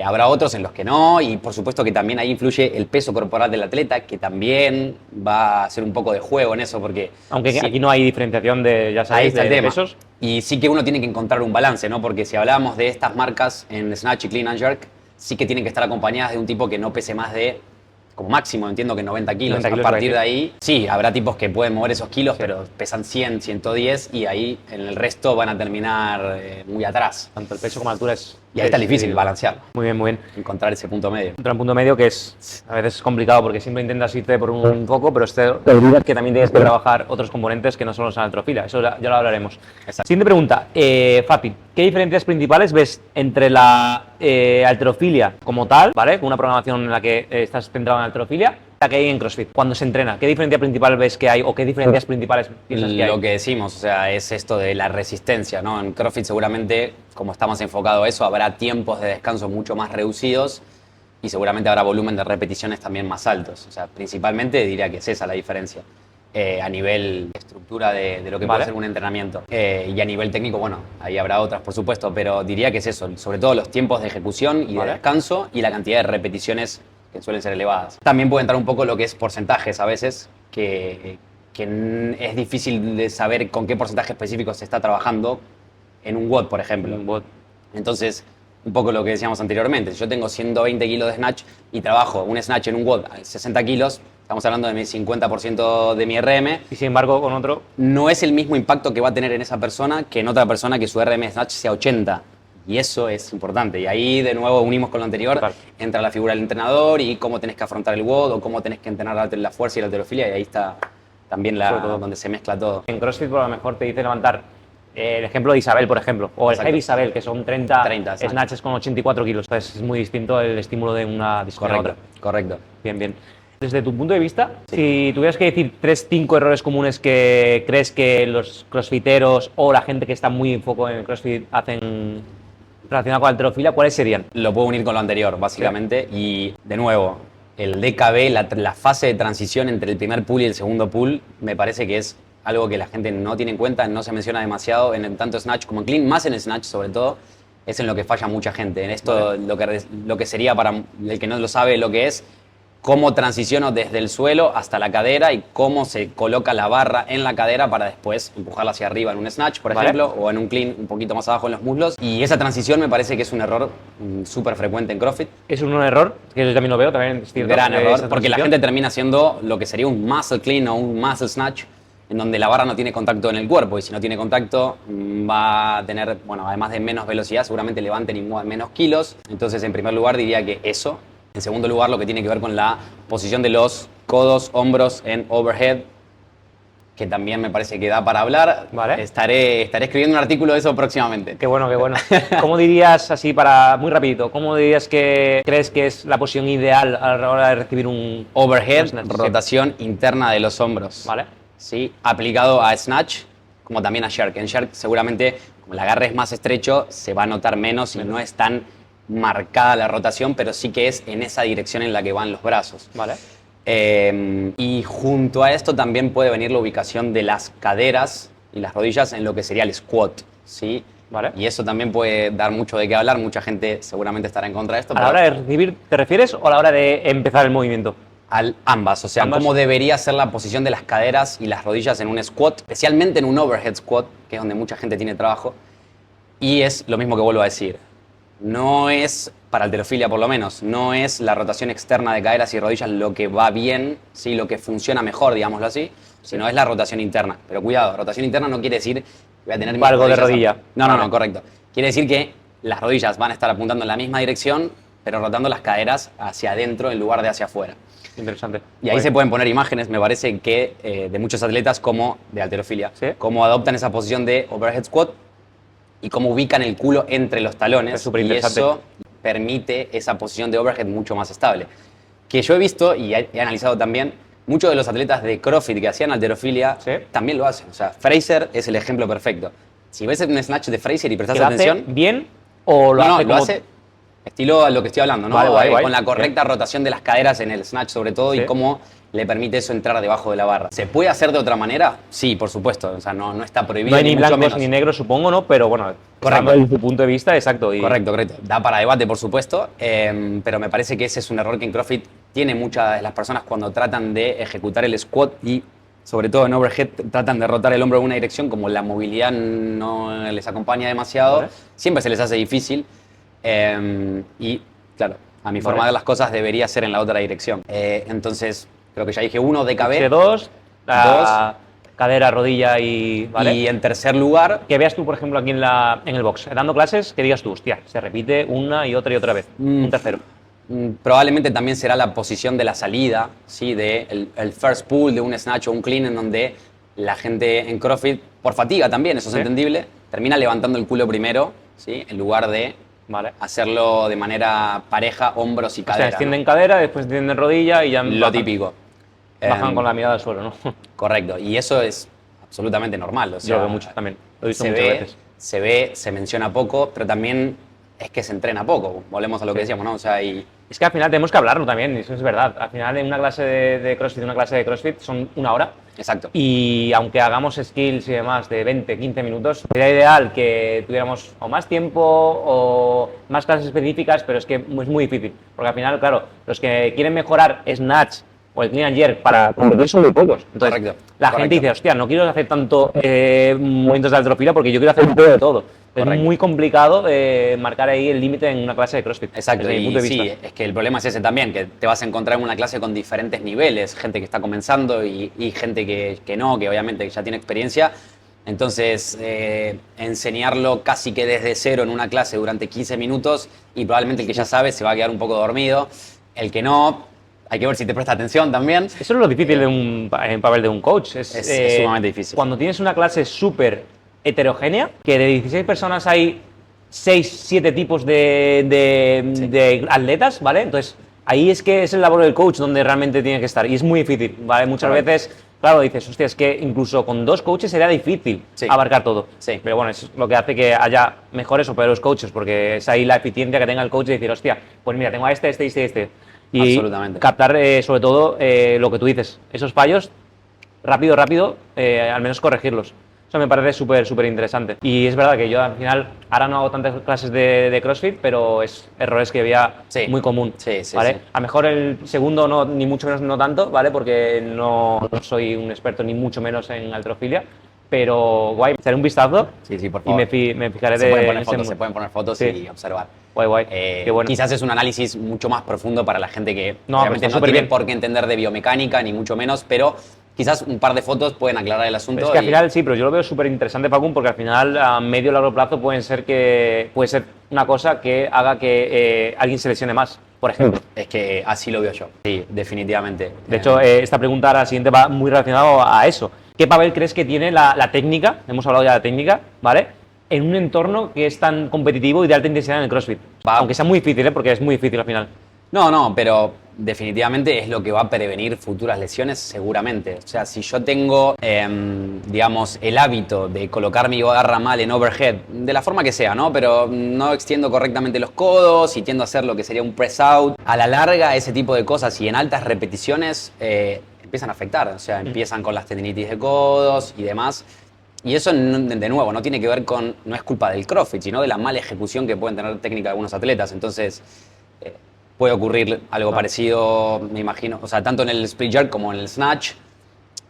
Habrá otros en los que no, y por supuesto que también ahí influye el peso corporal del atleta, que también va a hacer un poco de juego en eso, porque Aunque sí, aquí no hay diferenciación de, ya ahí sabéis, está el de tema. pesos. Y sí que uno tiene que encontrar un balance, ¿no? Porque si hablábamos de estas marcas en Snatch y Clean and Jerk, sí que tienen que estar acompañadas de un tipo que no pese más de, como máximo, entiendo que 90 kilos. 90 kilos a partir por de ahí. ahí, sí, habrá tipos que pueden mover esos kilos, pero pesan 100, 110 y ahí en el resto van a terminar muy atrás. Tanto el peso como la altura es... Y ahí está es, difícil balancear, Muy bien, muy bien. encontrar ese punto medio. Entra un punto medio que es a veces complicado porque siempre intentas irte por un foco, pero te olvidas que también tienes que trabajar otros componentes que no solo son la halterofilia. Eso ya lo hablaremos. Exacto. Siguiente pregunta, Fati, ¿qué diferencias principales ves entre la halterofilia como tal, ¿vale? Con una programación en la que estás centrado en halterofilia, la que hay en CrossFit, cuando se entrena? ¿Qué diferencia principal ves que hay o qué diferencias principales piensas que hay? Lo que decimos, o sea, es esto de la resistencia, ¿no? En CrossFit seguramente, como está más enfocado a eso, habrá tiempos de descanso mucho más reducidos y seguramente habrá volumen de repeticiones también más altos. O sea, principalmente diría que es esa la diferencia. A nivel de estructura de lo que Vale. puede ser un entrenamiento. Y a nivel técnico, bueno, ahí habrá otras, por supuesto, pero diría que es eso, sobre todo los tiempos de ejecución y Vale. de descanso y la cantidad de repeticiones que suelen ser elevadas. También puede entrar un poco lo que es porcentajes a veces, que es difícil de saber con qué porcentaje específico se está trabajando en un WOD, por ejemplo. Un bot. Entonces, un poco lo que decíamos anteriormente, si yo tengo 120 kilos de snatch y trabajo un snatch en un WOD a 60 kilos, estamos hablando de mi 50% de mi RM, Y sin embargo, con otro, no es el mismo impacto que va a tener en esa persona que en otra persona que su RM snatch sea 80. Y eso es importante. Y ahí de nuevo unimos con lo anterior, Total. entra la figura del entrenador y cómo tenés que afrontar el WOD o cómo tenés que entrenar la fuerza y la halterofilia, y ahí está también Sobre todo. donde se mezcla todo. en CrossFit por lo mejor te dice levantar el ejemplo de Isabel, por ejemplo, o el Exacto. Heavy Isabel, que son 30 exacto. snatches con 84 kilos. Entonces es muy distinto el estímulo de una disciplina a Correcto, otra. correcto. Bien, bien. Desde tu punto de vista, si tuvieras que decir 3-5 errores comunes que crees que los crossfiteros o la gente que está muy en foco en el crossfit hacen relacionado con la halterofilia, ¿cuáles serían? Lo puedo unir con lo anterior, básicamente. Y de nuevo, el DKB, la fase de transición entre el primer pull y el segundo pull, me parece que es algo que la gente no tiene en cuenta, no se menciona demasiado en tanto snatch como en clean, más en snatch sobre todo, es en lo que falla mucha gente. En esto, lo que sería para el que no lo sabe lo que es, cómo transiciono desde el suelo hasta la cadera y cómo se coloca la barra en la cadera para después empujarla hacia arriba en un snatch, por Vale. ejemplo, o en un clean un poquito más abajo en los muslos. Y esa transición me parece que es un error súper frecuente en CrossFit. Es un error, que yo también lo veo, también es cierto, Gran de error, esa porque la transición. gente termina haciendo lo que sería un muscle clean o un muscle snatch, en donde la barra no tiene contacto en el cuerpo, y si no tiene contacto va a tener, bueno, además de menos velocidad, seguramente levanten y muevan menos kilos. Entonces, en primer lugar, diría que eso. En segundo lugar, lo que tiene que ver con la posición de los codos, hombros en overhead, que también me parece que da para hablar. Vale. Estaré escribiendo un artículo de eso próximamente. Qué bueno, qué bueno. ¿Cómo dirías, así para, muy rapidito, cómo dirías que crees que es la posición ideal a la hora de recibir un Overhead, snatch? rotación interna de los hombros. Vale. ¿Sí? Aplicado a snatch como también a jerk. En jerk seguramente, como el agarre es más estrecho, se va a notar menos y no es tan marcada la rotación, pero sí que es en esa dirección en la que van los brazos. Vale. Y junto a esto también puede venir la ubicación de las caderas y las rodillas en lo que sería el squat, ¿sí? Vale. Y eso también puede dar mucho de qué hablar, mucha gente seguramente estará en contra de esto. ¿A la hora de recibir te refieres o a la hora de empezar el movimiento? Ambas, o sea, Ambas. cómo debería ser la posición de las caderas y las rodillas en un squat, especialmente en un overhead squat, que es donde mucha gente tiene trabajo. Y es lo mismo que vuelvo a decir. No es para halterofilia por lo menos, no es la rotación externa de caderas y rodillas lo que va bien, ¿sí? Lo que funciona mejor, digámoslo así, sino es la rotación interna. Pero cuidado, rotación interna no quiere decir que voy a tener mis Algo de rodillas rodilla. No, Vale. correcto. Quiere decir que las rodillas van a estar apuntando en la misma dirección, pero rotando las caderas hacia adentro en lugar de hacia afuera. Interesante. Y ahí Guay. se pueden poner imágenes, me parece que de muchos atletas como de halterofilia, ¿Sí? cómo adoptan esa posición de overhead squat y cómo ubican el culo entre los Es talones, súper y interesante. eso permite esa posición de overhead mucho más estable. Que yo he visto y he analizado también, muchos de los atletas de CrossFit que hacían halterofilia ¿Sí? también lo hacen. O sea, Fraser es el ejemplo perfecto. Si ves un snatch de Fraser y prestas ¿Que lo hace atención, bien o lo no, hace lo como... hace estilo a lo que estoy hablando, ¿no? Vale, guay, guay. Con la correcta Bien. rotación de las caderas en el snatch sobre todo Sí. y cómo le permite eso entrar debajo de la barra. ¿Se puede hacer de otra manera? Sí, por supuesto. O sea, no está prohibido No hay ni mucho blancos menos. ni negros, supongo, ¿no? Pero bueno, Correcto. desde tu punto de vista, exacto. Y Correcto. Da para debate, por supuesto, pero me parece que ese es un error que en CrossFit tiene muchas de las personas cuando tratan de ejecutar el squat y sobre todo en overhead tratan de rotar el hombro en una dirección, como la movilidad no les acompaña demasiado, Vale. siempre se les hace difícil y claro, a mi forma Vale. de ver las cosas debería ser en la otra dirección. Entonces, creo que ya dije uno, DKB, C2, cadera, rodilla y... ¿vale? y en tercer lugar, Que veas tú, por ejemplo, aquí en el box, dando clases, que digas tú, hostia, se repite una y otra vez. Un tercero. probablemente también será la posición de la salida, ¿sí? De el first pull de un snatch o un clean, en donde la gente en CrossFit, por fatiga también, eso es Sí. entendible, termina levantando el culo primero, ¿sí? En lugar de Vale. hacerlo de manera pareja, hombros y O sea, cadera. extienden ¿no? cadera, después extienden rodilla y ya Lo típico. bajan Em, con la mirada al suelo, ¿no? Correcto, y eso es absolutamente normal. O sea, Yo lo veo mucho también, lo he visto se muchas ve, veces. se menciona poco, pero también es que se entrena poco. Volvemos a lo que Sí. decíamos, ¿no? O sea, y Es que al final tenemos que hablarlo también, y eso es verdad. Al final, en una clase de CrossFit, una clase de CrossFit son una hora. exacto. Y aunque hagamos skills y demás de 20, 15 minutos, sería ideal que tuviéramos o más tiempo o más clases específicas, pero es que es muy difícil. Porque al final, claro, los que quieren mejorar snatch o el clean and jerk para competir son muy pocos. Entonces, Correcto, la correcto. gente dice, hostia, no quiero hacer tanto movimientos de halterofilia porque yo quiero hacer un poco de todo. Es Correcto. muy complicado marcar ahí el límite en una clase de CrossFit. Exacto, desde mi y punto de sí, vista. es que el problema es ese también, que te vas a encontrar en una clase con diferentes niveles, gente que está comenzando y gente que no, que obviamente ya tiene experiencia. Entonces, enseñarlo casi que desde cero en una clase durante 15 minutos y probablemente el que ya sabe se va a quedar un poco dormido. El que no, hay que ver si te presta atención también. Eso es lo difícil de en papel de un coach. Es sumamente difícil. Cuando tienes una clase súper heterogénea, que de 16 personas hay 6, 7 tipos de atletas, ¿vale? Entonces, ahí es que es el labor del coach donde realmente tiene que estar. Y es muy difícil, ¿vale? Muchas Correcto. veces, claro, dices, hostia, es que incluso con 2 coaches sería difícil Sí. abarcar todo. Sí. Pero bueno, es lo que hace que haya mejores o peores coaches, porque es ahí la eficiencia que tenga el coach de decir, hostia, pues mira, tengo a este. Y Absolutamente. captar, sobre todo, lo que tú dices, esos fallos, rápido, al menos corregirlos. Eso me parece súper interesante. Y es verdad que yo al final, ahora no hago tantas clases de CrossFit, pero es errores que veía Sí. muy común. Sí, ¿vale? sí. A lo mejor el segundo no, ni mucho menos no tanto, ¿vale? Porque no soy un experto ni mucho menos en halterofilia, pero guay, echaré un vistazo Sí, por y favor. me fijaré Se de pueden en poner ese fotos, mu- se pueden poner fotos Sí. y observar. Guay, qué bueno. Quizás es un análisis mucho más profundo para la gente que No, obviamente pero está no súper tiene bien. por qué entender de biomecánica, ni mucho menos, pero quizás un par de fotos pueden aclarar el asunto. Es que al y- final sí, pero yo lo veo súper interesante, Facun, porque al final a medio y largo plazo puede ser una cosa que haga que alguien se lesione más, por ejemplo. Es que así lo veo yo. Sí, definitivamente. De hecho, esta pregunta ahora siguiente va muy relacionado a eso. ¿Qué papel crees que tiene la técnica? Hemos hablado ya de la técnica, ¿vale? En un entorno que es tan competitivo y de alta intensidad en el CrossFit. Va. Aunque sea muy difícil, ¿eh? Porque es muy difícil al final. No, pero definitivamente es lo que va a prevenir futuras lesiones seguramente. O sea, si yo tengo, digamos, el hábito de colocar mi barra mal en overhead, de la forma que sea, ¿no? Pero no extiendo correctamente los codos y tiendo a hacer lo que sería un press out, a la larga ese tipo de cosas y en altas repeticiones empiezan a afectar. O sea, empiezan con las tendinitis de codos y demás. Y eso, de nuevo, no tiene que ver con, no es culpa del CrossFit, sino de la mala ejecución que pueden tener técnica algunos atletas. Entonces, puede ocurrir algo parecido, me imagino, o sea, tanto en el split jerk como en el snatch,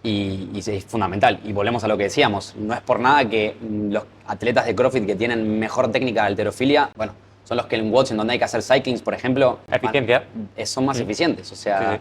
y es fundamental. Y volvemos a lo que decíamos, no es por nada que los atletas de CrossFit que tienen mejor técnica de halterofilia, bueno, son los que en watts, en donde hay que hacer cyclings, por ejemplo, Eficiencia. son más eficientes. O sea,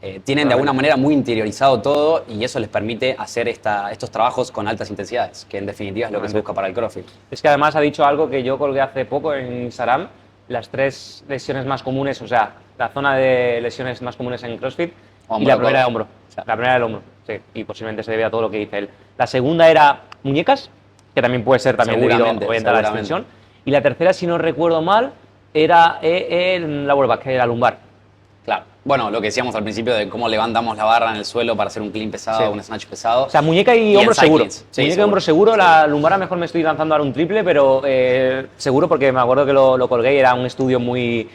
Sí, tienen de alguna manera muy interiorizado todo y eso les permite hacer estos trabajos con altas intensidades, que en definitiva es lo que se busca para el CrossFit. Es que además ha dicho algo que yo colgué hace poco en Instagram, las 3 lesiones más comunes, o sea, la zona de lesiones más comunes en CrossFit, y la primera de hombro. La primera del hombro, sí, y posiblemente se debe a todo lo que dice él. La segunda era muñecas, que también puede ser también debido obviamente a la extensión. Y la tercera, si no recuerdo mal, era el lower back, la lumbar. Claro. Bueno, lo que decíamos al principio de cómo levantamos la barra en el suelo para hacer un clean pesado, un snatch pesado. O sea, muñeca y hombro seguro. Sí, muñeca y hombro seguro. La lumbar a lo mejor me estoy lanzando ahora un triple, pero seguro porque me acuerdo que lo colgué y era un estudio muy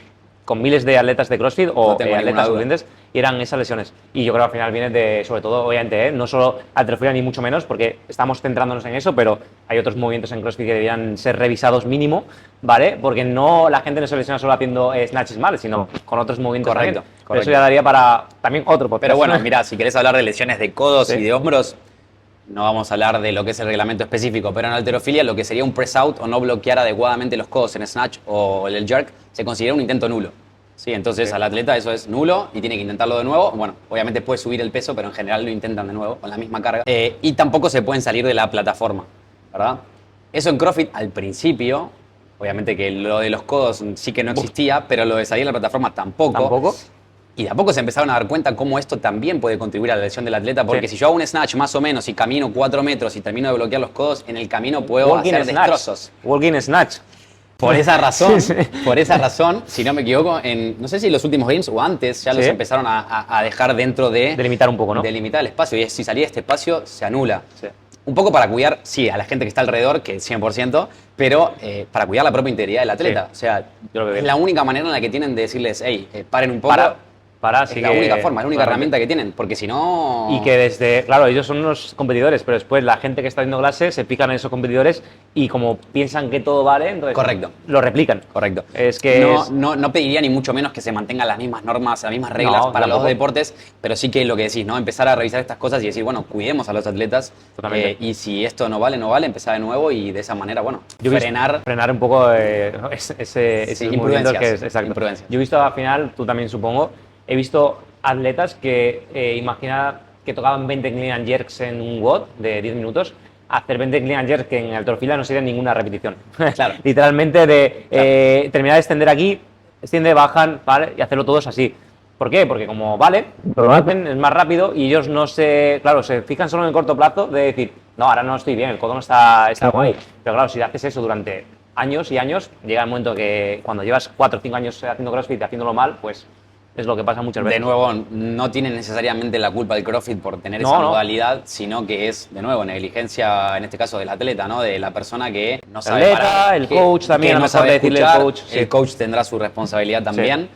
con miles de atletas de CrossFit o atletas suplentes y eran esas lesiones. Y yo creo que al final viene de, sobre todo, obviamente, no solo halterofilia ni mucho menos, porque estamos centrándonos en eso, pero hay otros movimientos en CrossFit que deberían ser revisados mínimo, ¿vale? Porque no la gente no se lesiona solo haciendo snatches mal, sino con otros movimientos también. Pero eso ya daría para también otro podcast. Pero bueno, mira, si querés hablar de lesiones de codos y de hombros, no vamos a hablar de lo que es el reglamento específico, pero en halterofilia lo que sería un press out o no bloquear adecuadamente los codos en snatch o el jerk se considera un intento nulo. Sí, entonces al atleta eso es nulo y tiene que intentarlo de nuevo. Bueno, obviamente puede subir el peso, pero en general lo intentan de nuevo con la misma carga. Y tampoco se pueden salir de la plataforma, ¿verdad? Eso en CrossFit al principio, obviamente que lo de los codos sí que no existía, pero lo de salir de la plataforma tampoco. Y de a poco se empezaron a dar cuenta cómo esto también puede contribuir a la lesión del atleta, porque si yo hago un snatch más o menos y camino 4 metros y termino de bloquear los codos, en el camino puedo hacer destrozos. Walking snatch. Por esa razón, si no me equivoco, no sé si en los últimos games o antes ya los empezaron a dejar dentro de... Delimitar un poco, ¿no? Delimitar el espacio. Y si salía de este espacio, se anula. Sí. Un poco para cuidar, sí, a la gente que está alrededor, que 100%, pero para cuidar la propia integridad del atleta. O sea, es la única manera en la que tienen de decirles, hey, paren un poco. Es la única forma, es la única herramienta que tienen, porque si no... Y que desde, claro, ellos son unos competidores, pero después la gente que está haciendo clase se pican en esos competidores y como piensan que todo vale, entonces lo replican. Correcto. Es que no pediría ni mucho menos que se mantengan las mismas normas, las mismas reglas para los deportes, pero sí que lo que decís, ¿no? Empezar a revisar estas cosas y decir, bueno, cuidemos a los atletas y si esto no vale, empezar de nuevo y de esa manera, bueno, frenar un poco ese movimiento que es exacto. Yo he visto al final, tú también supongo, he visto atletas que, imagina que tocaban 20 clean and jerks en un WOD de 10 minutos, hacer 20 clean and jerks que en halterofilia no sería ninguna repetición. Claro. Literalmente de terminar de extender aquí, extiende, bajan, ¿vale? Y hacerlo todos así. ¿Por qué? Porque como vale, lo hacen, es más rápido y ellos no se fijan solo en el corto plazo de decir, no, ahora no estoy bien, el codo no está guay. Pero claro, si haces eso durante años y años, llega el momento que cuando llevas 4 o 5 años haciendo CrossFit y haciéndolo mal, pues es lo que pasa muchas veces. De nuevo, no tiene necesariamente la culpa del CrossFit por tener esa modalidad, sino que es, de nuevo, negligencia, en este caso del atleta, ¿no? De la persona que no sabe parar. El coach también, no sabe decirle al coach. El coach tendrá su responsabilidad también.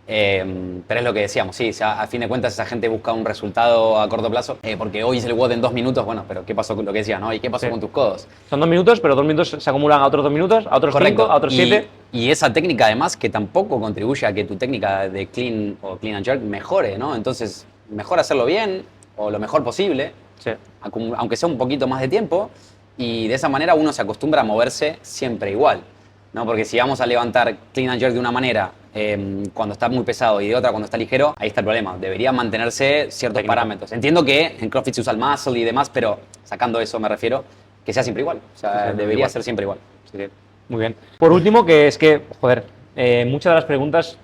Pero es lo que decíamos, sí, o sea, a fin de cuentas esa gente busca un resultado a corto plazo, porque hoy hice el WOD en 2 minutos, bueno, pero ¿qué pasó con lo que decías, no? ¿Y qué pasó con tus codos? Son 2 minutos, pero 2 minutos se acumulan a otros 2 minutos, a otros 5, a otros 7. Y esa técnica además que tampoco contribuye a que tu técnica de clean o clean and jerk mejore, ¿no? Entonces, mejor hacerlo bien o lo mejor posible, aunque sea un poquito más de tiempo, y de esa manera uno se acostumbra a moverse siempre igual, ¿no? Porque si vamos a levantar clean and jerk de una manera cuando está muy pesado y de otra cuando está ligero, ahí está el problema. Debería mantenerse ciertos parámetros. Entiendo que en CrossFit se usa el muscle y demás, pero sacando eso me refiero que sea siempre igual. O sea, debería ser siempre igual. Sí. Muy bien. Por último, que es que, joder, muchas de las preguntas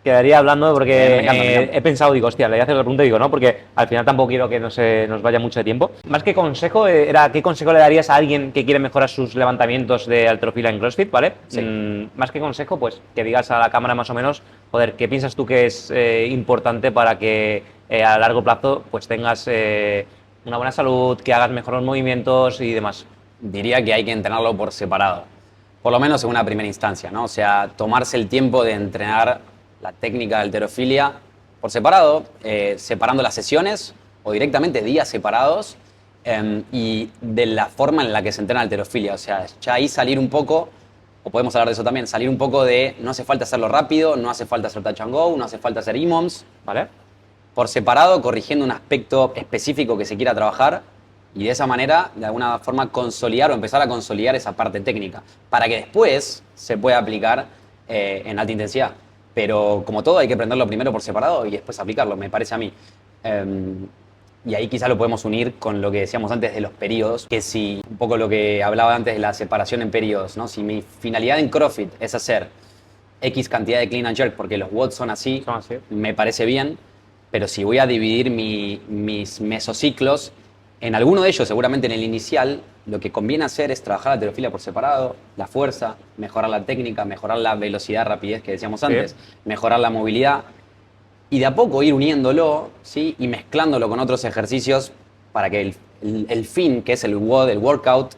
quedaría hablando porque me encanta. He pensado, digo, hostia, le voy a hacer la pregunta y digo, no, porque al final tampoco quiero que nos vaya mucho de tiempo. Más que consejo, ¿qué consejo le darías a alguien que quiere mejorar sus levantamientos de halterofilia en CrossFit, ¿vale? Sí. Más que consejo, pues que digas a la cámara más o menos, joder, ¿qué piensas tú que es importante para que a largo plazo pues tengas una buena salud, que hagas mejor los movimientos y demás? Diría que hay que entrenarlo por separado, por lo menos en una primera instancia, ¿no? O sea, tomarse el tiempo de entrenar la técnica de halterofilia por separado, separando las sesiones o directamente días separados y de la forma en la que se entrena halterofilia. O sea, ya ahí salir un poco, o podemos hablar de eso también, salir un poco de no hace falta hacerlo rápido, no hace falta hacer touch and go, no hace falta hacer EMOMs, ¿vale? Por separado, corrigiendo un aspecto específico que se quiera trabajar y de esa manera, de alguna forma, consolidar o empezar a consolidar esa parte técnica para que después se pueda aplicar en alta intensidad. Pero como todo hay que aprenderlo primero por separado y después aplicarlo, me parece a mí. Y ahí quizás lo podemos unir con lo que decíamos antes de los periodos, que si un poco lo que hablaba antes de la separación en periodos, ¿no? Si mi finalidad en CrossFit es hacer X cantidad de clean and jerk porque los watts son así, me parece bien, pero si voy a dividir mis mesociclos, en alguno de ellos, seguramente en el inicial, lo que conviene hacer es trabajar la halterofilia por separado, la fuerza, mejorar la técnica, mejorar la velocidad, rapidez que decíamos antes, mejorar la movilidad y de a poco ir uniéndolo, ¿sí? Y mezclándolo con otros ejercicios para que el fin, que es el WOD, el workout,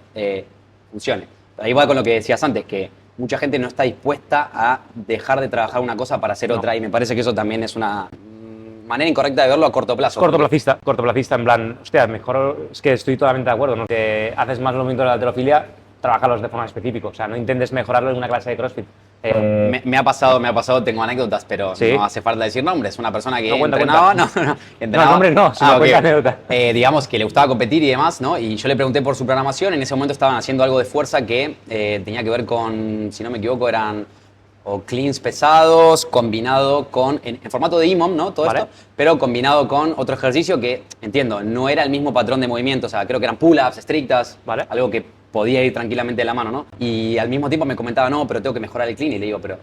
funcione. Ahí va con lo que decías antes, que mucha gente no está dispuesta a dejar de trabajar una cosa para hacer otra y me parece que eso también es una manera incorrecta de verlo a corto plazo. Cortoplacista, en plan, hostia, mejor, es que estoy totalmente de acuerdo, ¿no? Que haces más los movimientos de la halterofilia, trabajarlos de forma específica, o sea, no intentes mejorarlo en una clase de CrossFit. Me ha pasado, tengo anécdotas, pero ¿sí? no hace falta decir nombres. Una persona que cuenta. entrenaba, No, nombres no, sino cuenta anécdota. Digamos que le gustaba competir y demás, ¿no? Y yo le pregunté por su programación, en ese momento estaban haciendo algo de fuerza que tenía que ver con, si no me equivoco, eran o cleans pesados, combinado con, en formato de EMOM, ¿no? Todo esto, pero combinado con otro ejercicio que, entiendo, no era el mismo patrón de movimiento, o sea, creo que eran pull-ups estrictas, algo que podía ir tranquilamente de la mano, ¿no? Y al mismo tiempo me comentaba, no, pero tengo que mejorar el clean, y le digo, pero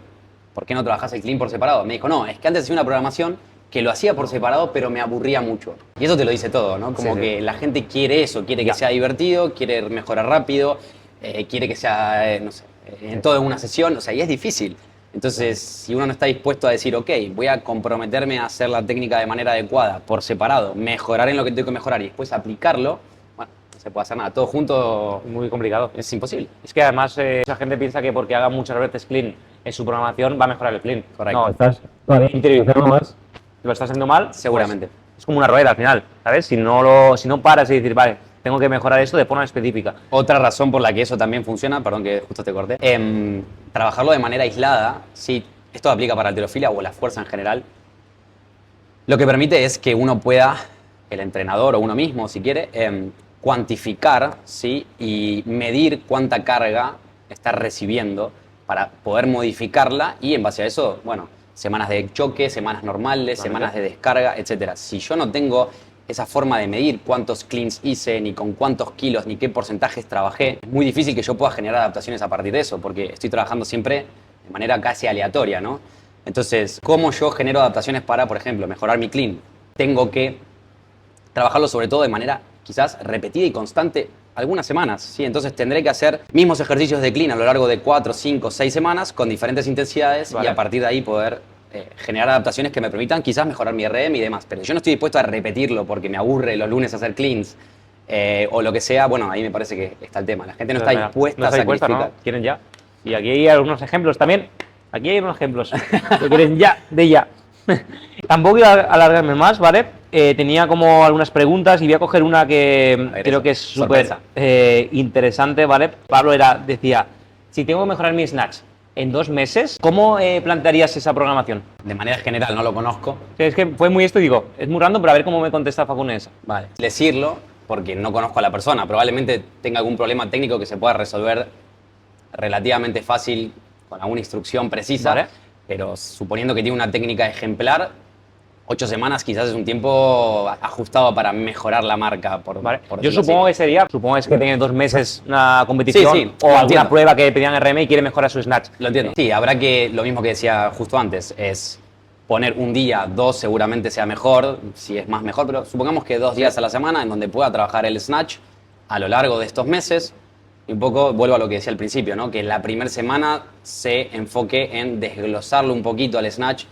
¿por qué no trabajás el clean por separado? Me dijo, no, es que antes hacía una programación que lo hacía por separado, pero me aburría mucho. Y eso te lo dice todo, ¿no? Como que la gente quiere eso, quiere que sea divertido, quiere mejorar rápido, quiere que sea, no sé, en toda una sesión, o sea, y es difícil. Entonces, si uno no está dispuesto a decir, ok, voy a comprometerme a hacer la técnica de manera adecuada, por separado, mejorar en lo que tengo que mejorar y después aplicarlo, bueno, no se puede hacer nada. Todo junto, muy complicado. Es imposible. Es que además mucha gente piensa que porque haga muchas veces clean en su programación va a mejorar el clean. Correcto. No, estás todavía interiorizando más. Lo estás haciendo mal. Seguramente. Pues, es como una rueda al final, ¿sabes? Si no paras y decir, vale, tengo que mejorar esto de forma específica. Otra razón por la que eso también funciona, perdón que justo te corté, trabajarlo de manera aislada, sí, esto aplica para halterofilia o la fuerza en general, lo que permite es que uno pueda, el entrenador o uno mismo si quiere, cuantificar, ¿sí? Y medir cuánta carga está recibiendo para poder modificarla y en base a eso, bueno, semanas de choque, semanas normales, semanas de descarga, etc. Si yo no tengo esa forma de medir cuántos cleans hice, ni con cuántos kilos, ni qué porcentajes trabajé, es muy difícil que yo pueda generar adaptaciones a partir de eso, porque estoy trabajando siempre de manera casi aleatoria, ¿no? Entonces, ¿cómo yo genero adaptaciones para, por ejemplo, mejorar mi clean? Tengo que trabajarlo sobre todo de manera quizás repetida y constante algunas semanas, ¿sí? Entonces tendré que hacer mismos ejercicios de clean a lo largo de 4, 5, 6 semanas con diferentes intensidades y a partir de ahí poder generar adaptaciones que me permitan quizás mejorar mi RM y demás. Pero yo no estoy dispuesto a repetirlo porque me aburre los lunes hacer cleans o lo que sea. Bueno, ahí me parece que está el tema. La gente no está dispuesta a sacrificar. ¿No? Quieren ya. Y aquí hay algunos ejemplos también. Aquí hay unos ejemplos que quieren ya, de ya. Tampoco iba a alargarme más, ¿vale? Tenía como algunas preguntas y voy a coger una que creo que es súper interesante, ¿vale? Pablo decía, si tengo que mejorar mi snatch en 2 meses, ¿cómo plantearías esa programación? De manera general, no lo conozco. Sí, es que fue muy esto y digo, es muy random, pero a ver cómo me contesta Facundo esa. Vale. Decirlo, porque no conozco a la persona, probablemente tenga algún problema técnico que se pueda resolver relativamente fácil con alguna instrucción precisa, ¿vale? Pero suponiendo que tiene una técnica ejemplar, 8 semanas quizás es un tiempo ajustado para mejorar la marca. Yo supongo que sería, que tiene 2 meses una competición o alguna prueba que pedían RM y quiere mejorar su snatch. Lo entiendo. Sí, habrá que, lo mismo que decía justo antes, es poner un día, 2 seguramente sea mejor, si es más mejor, pero supongamos que 2 días a la semana en donde pueda trabajar el snatch a lo largo de estos meses. Y un poco vuelvo a lo que decía al principio, ¿no? Que la primera semana se enfoque en desglosarlo un poquito al snatch,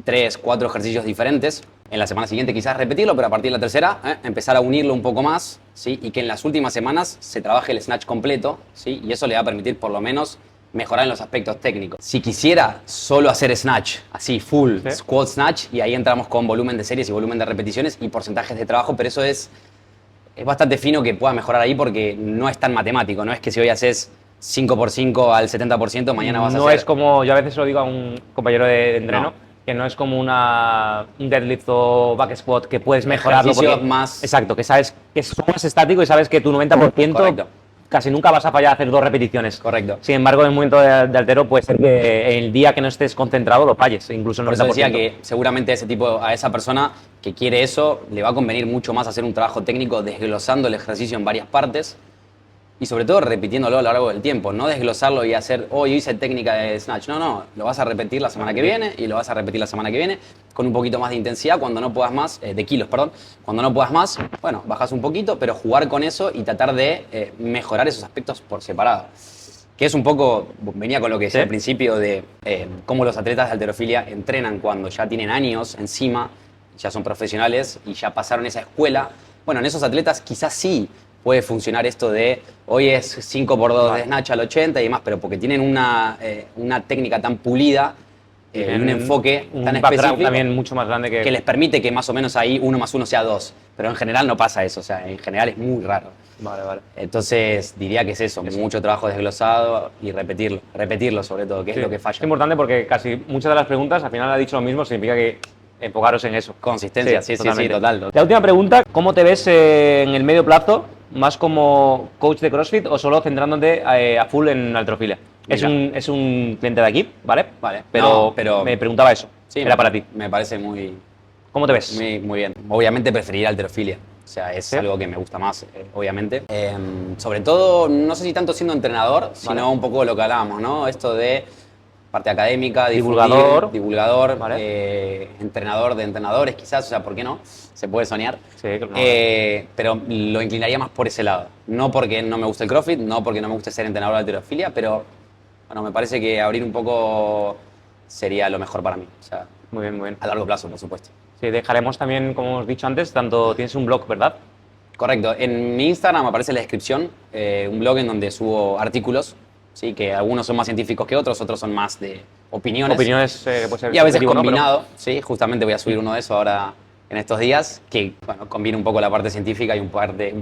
3, 4 ejercicios diferentes. En la semana siguiente quizás repetirlo, pero a partir de la tercera empezar a unirlo un poco más, ¿sí? Y que en las últimas semanas se trabaje el snatch completo, ¿sí? Y eso le va a permitir por lo menos mejorar en los aspectos técnicos. Si quisiera solo hacer snatch, así full, squat snatch, y ahí entramos con volumen de series y volumen de repeticiones y porcentajes de trabajo, pero eso es bastante fino que pueda mejorar ahí porque no es tan matemático, no es que si hoy haces 5x5 al 70%, mañana vas a hacer... No es como, yo a veces lo digo a un compañero de entreno, que no es como un deadlift o back squat que puedes mejorarlo porque... más... Exacto, que sabes que es más estático y sabes que tu 90% casi nunca vas a fallar a hacer 2 repeticiones. Correcto. Sin embargo, en el momento de altero puede ser que el día que no estés concentrado lo falles, incluso en Por eso 90%. decía que seguramente a esa persona que quiere eso, le va a convenir mucho más hacer un trabajo técnico desglosando el ejercicio en varias partes y sobre todo repitiéndolo a lo largo del tiempo, no desglosarlo y hacer, hoy hice técnica de snatch, no, lo vas a repetir la semana que viene y lo vas a repetir la semana que viene con un poquito más de intensidad cuando no puedas más, de kilos, perdón, cuando no puedas más, bueno, bajas un poquito, pero jugar con eso y tratar de mejorar esos aspectos por separado. Que es un poco, venía con lo que decía al principio de cómo los atletas de halterofilia entrenan cuando ya tienen años encima, ya son profesionales y ya pasaron esa escuela. Bueno, en esos atletas quizás sí puede funcionar esto de hoy es 5x2 de snatch al 80 y demás, pero porque tienen una técnica tan pulida, un enfoque tan específico también mucho más grande que les permite que más o menos ahí 1 más 1 sea 2. Pero en general no pasa eso, o sea, en general es muy raro. Vale. Entonces diría que es eso, mucho trabajo desglosado y repetirlo sobre todo, que es lo que falla. Es importante porque casi muchas de las preguntas al final ha dicho lo mismo, significa que enfocaros en eso. Consistencia, sí, total. La última pregunta, ¿cómo te ves en el medio plazo? ¿Más como coach de CrossFit o solo centrándote a full en halterofilia? Es un cliente de aquí, ¿vale? Vale. Pero, No, pero me preguntaba eso. sí, era para ti. Me parece muy, ¿Cómo te ves? muy bien. Obviamente preferiría halterofilia. O sea, es algo que me gusta más, obviamente. Sobre todo, no sé si tanto siendo entrenador, sino un poco de lo que hablábamos, ¿no? Esto de parte académica, divulgador, ¿vale? Entrenador de entrenadores quizás, o sea, ¿por qué no? Se puede soñar. Sí, claro. Pero lo inclinaría más por ese lado. No porque no me guste el CrossFit, no porque no me guste ser entrenador de halterofilia, pero bueno, me parece que abrir un poco sería lo mejor para mí. O sea, Muy bien. a largo plazo, por supuesto. Sí, dejaremos también, como hemos dicho antes, tienes un blog, ¿verdad? Correcto. En mi Instagram aparece en la descripción un blog en donde subo artículos, ¿sí? Que algunos son más científicos que otros son más de opiniones. Opiniones puede ser Y a veces subjetivo, ¿no? combinado, ¿sí? Justamente voy a subir uno de eso ahora en estos días, que bueno, combina un poco la parte científica y un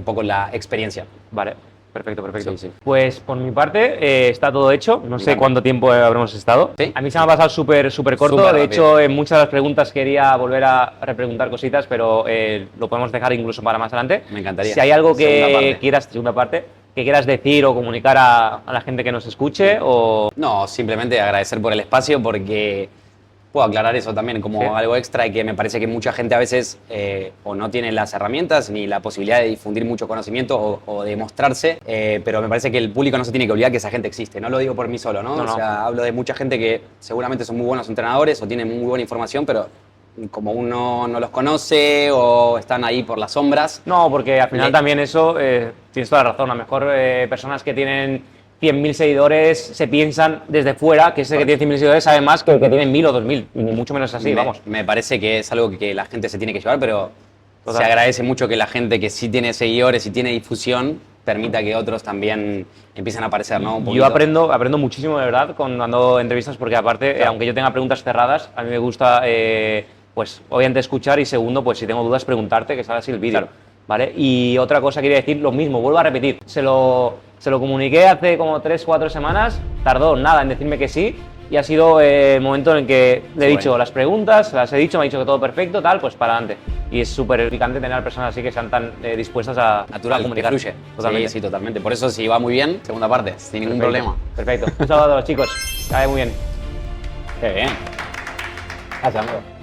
poco la experiencia. Vale, perfecto. Sí. Pues por mi parte está todo hecho. No sé encanta. cuánto tiempo habremos estado. ¿Sí? A mí se me ha pasado súper corto. Súper de rápido. hecho, en muchas de las preguntas quería volver a repreguntar cositas, pero lo podemos dejar incluso para más adelante. Me encantaría. Si hay algo Segunda parte. que quieras decir o comunicar a la gente que nos escuche o... No, simplemente agradecer por el espacio porque puedo aclarar eso también como Sí. algo extra y que me parece que mucha gente a veces o no tiene las herramientas ni la posibilidad de difundir mucho conocimiento o de mostrarse, pero me parece que el público no se tiene que olvidar que esa gente existe. No lo digo por mí solo, ¿no? No. O sea, hablo de mucha gente que seguramente son muy buenos entrenadores o tienen muy buena información, pero como uno no los conoce o están ahí por las sombras. No, porque al final Le- también eso, tienes toda la razón, a lo mejor personas que tienen 100.000 seguidores se piensan desde fuera que ese que tiene 100.000 seguidores sabe más que el que tiene 1.000 o 2.000, y ni mucho menos así, vamos. Me parece que es algo que la gente se tiene que llevar, pero Total. se agradece mucho que la gente que sí tiene seguidores y tiene difusión permita que otros también empiecen a aparecer, ¿no? Un Yo poquito. aprendo muchísimo, de verdad, dando entrevistas, porque aparte, Claro. aunque yo tenga preguntas cerradas, a mí me gusta, pues, obviamente escuchar y segundo, pues, si tengo dudas, preguntarte, que salga así el vídeo, Claro. ¿vale? Y otra cosa quería decir, lo mismo, vuelvo a repetir, se lo comuniqué hace como 3-4 semanas, tardó nada en decirme que sí, y ha sido el momento en el que le he dicho Bueno. las preguntas, las he dicho, me ha dicho que todo perfecto, tal, pues para adelante. Y es súper edificante tener personas así que sean tan dispuestas a Natural, que comunicar. fluye. Totalmente. Sí, totalmente. Por eso si va muy bien, segunda parte, sin ningún problema. Perfecto. Un saludo a todos, chicos. Que vaya muy bien. Qué bien. Gracias, amigo.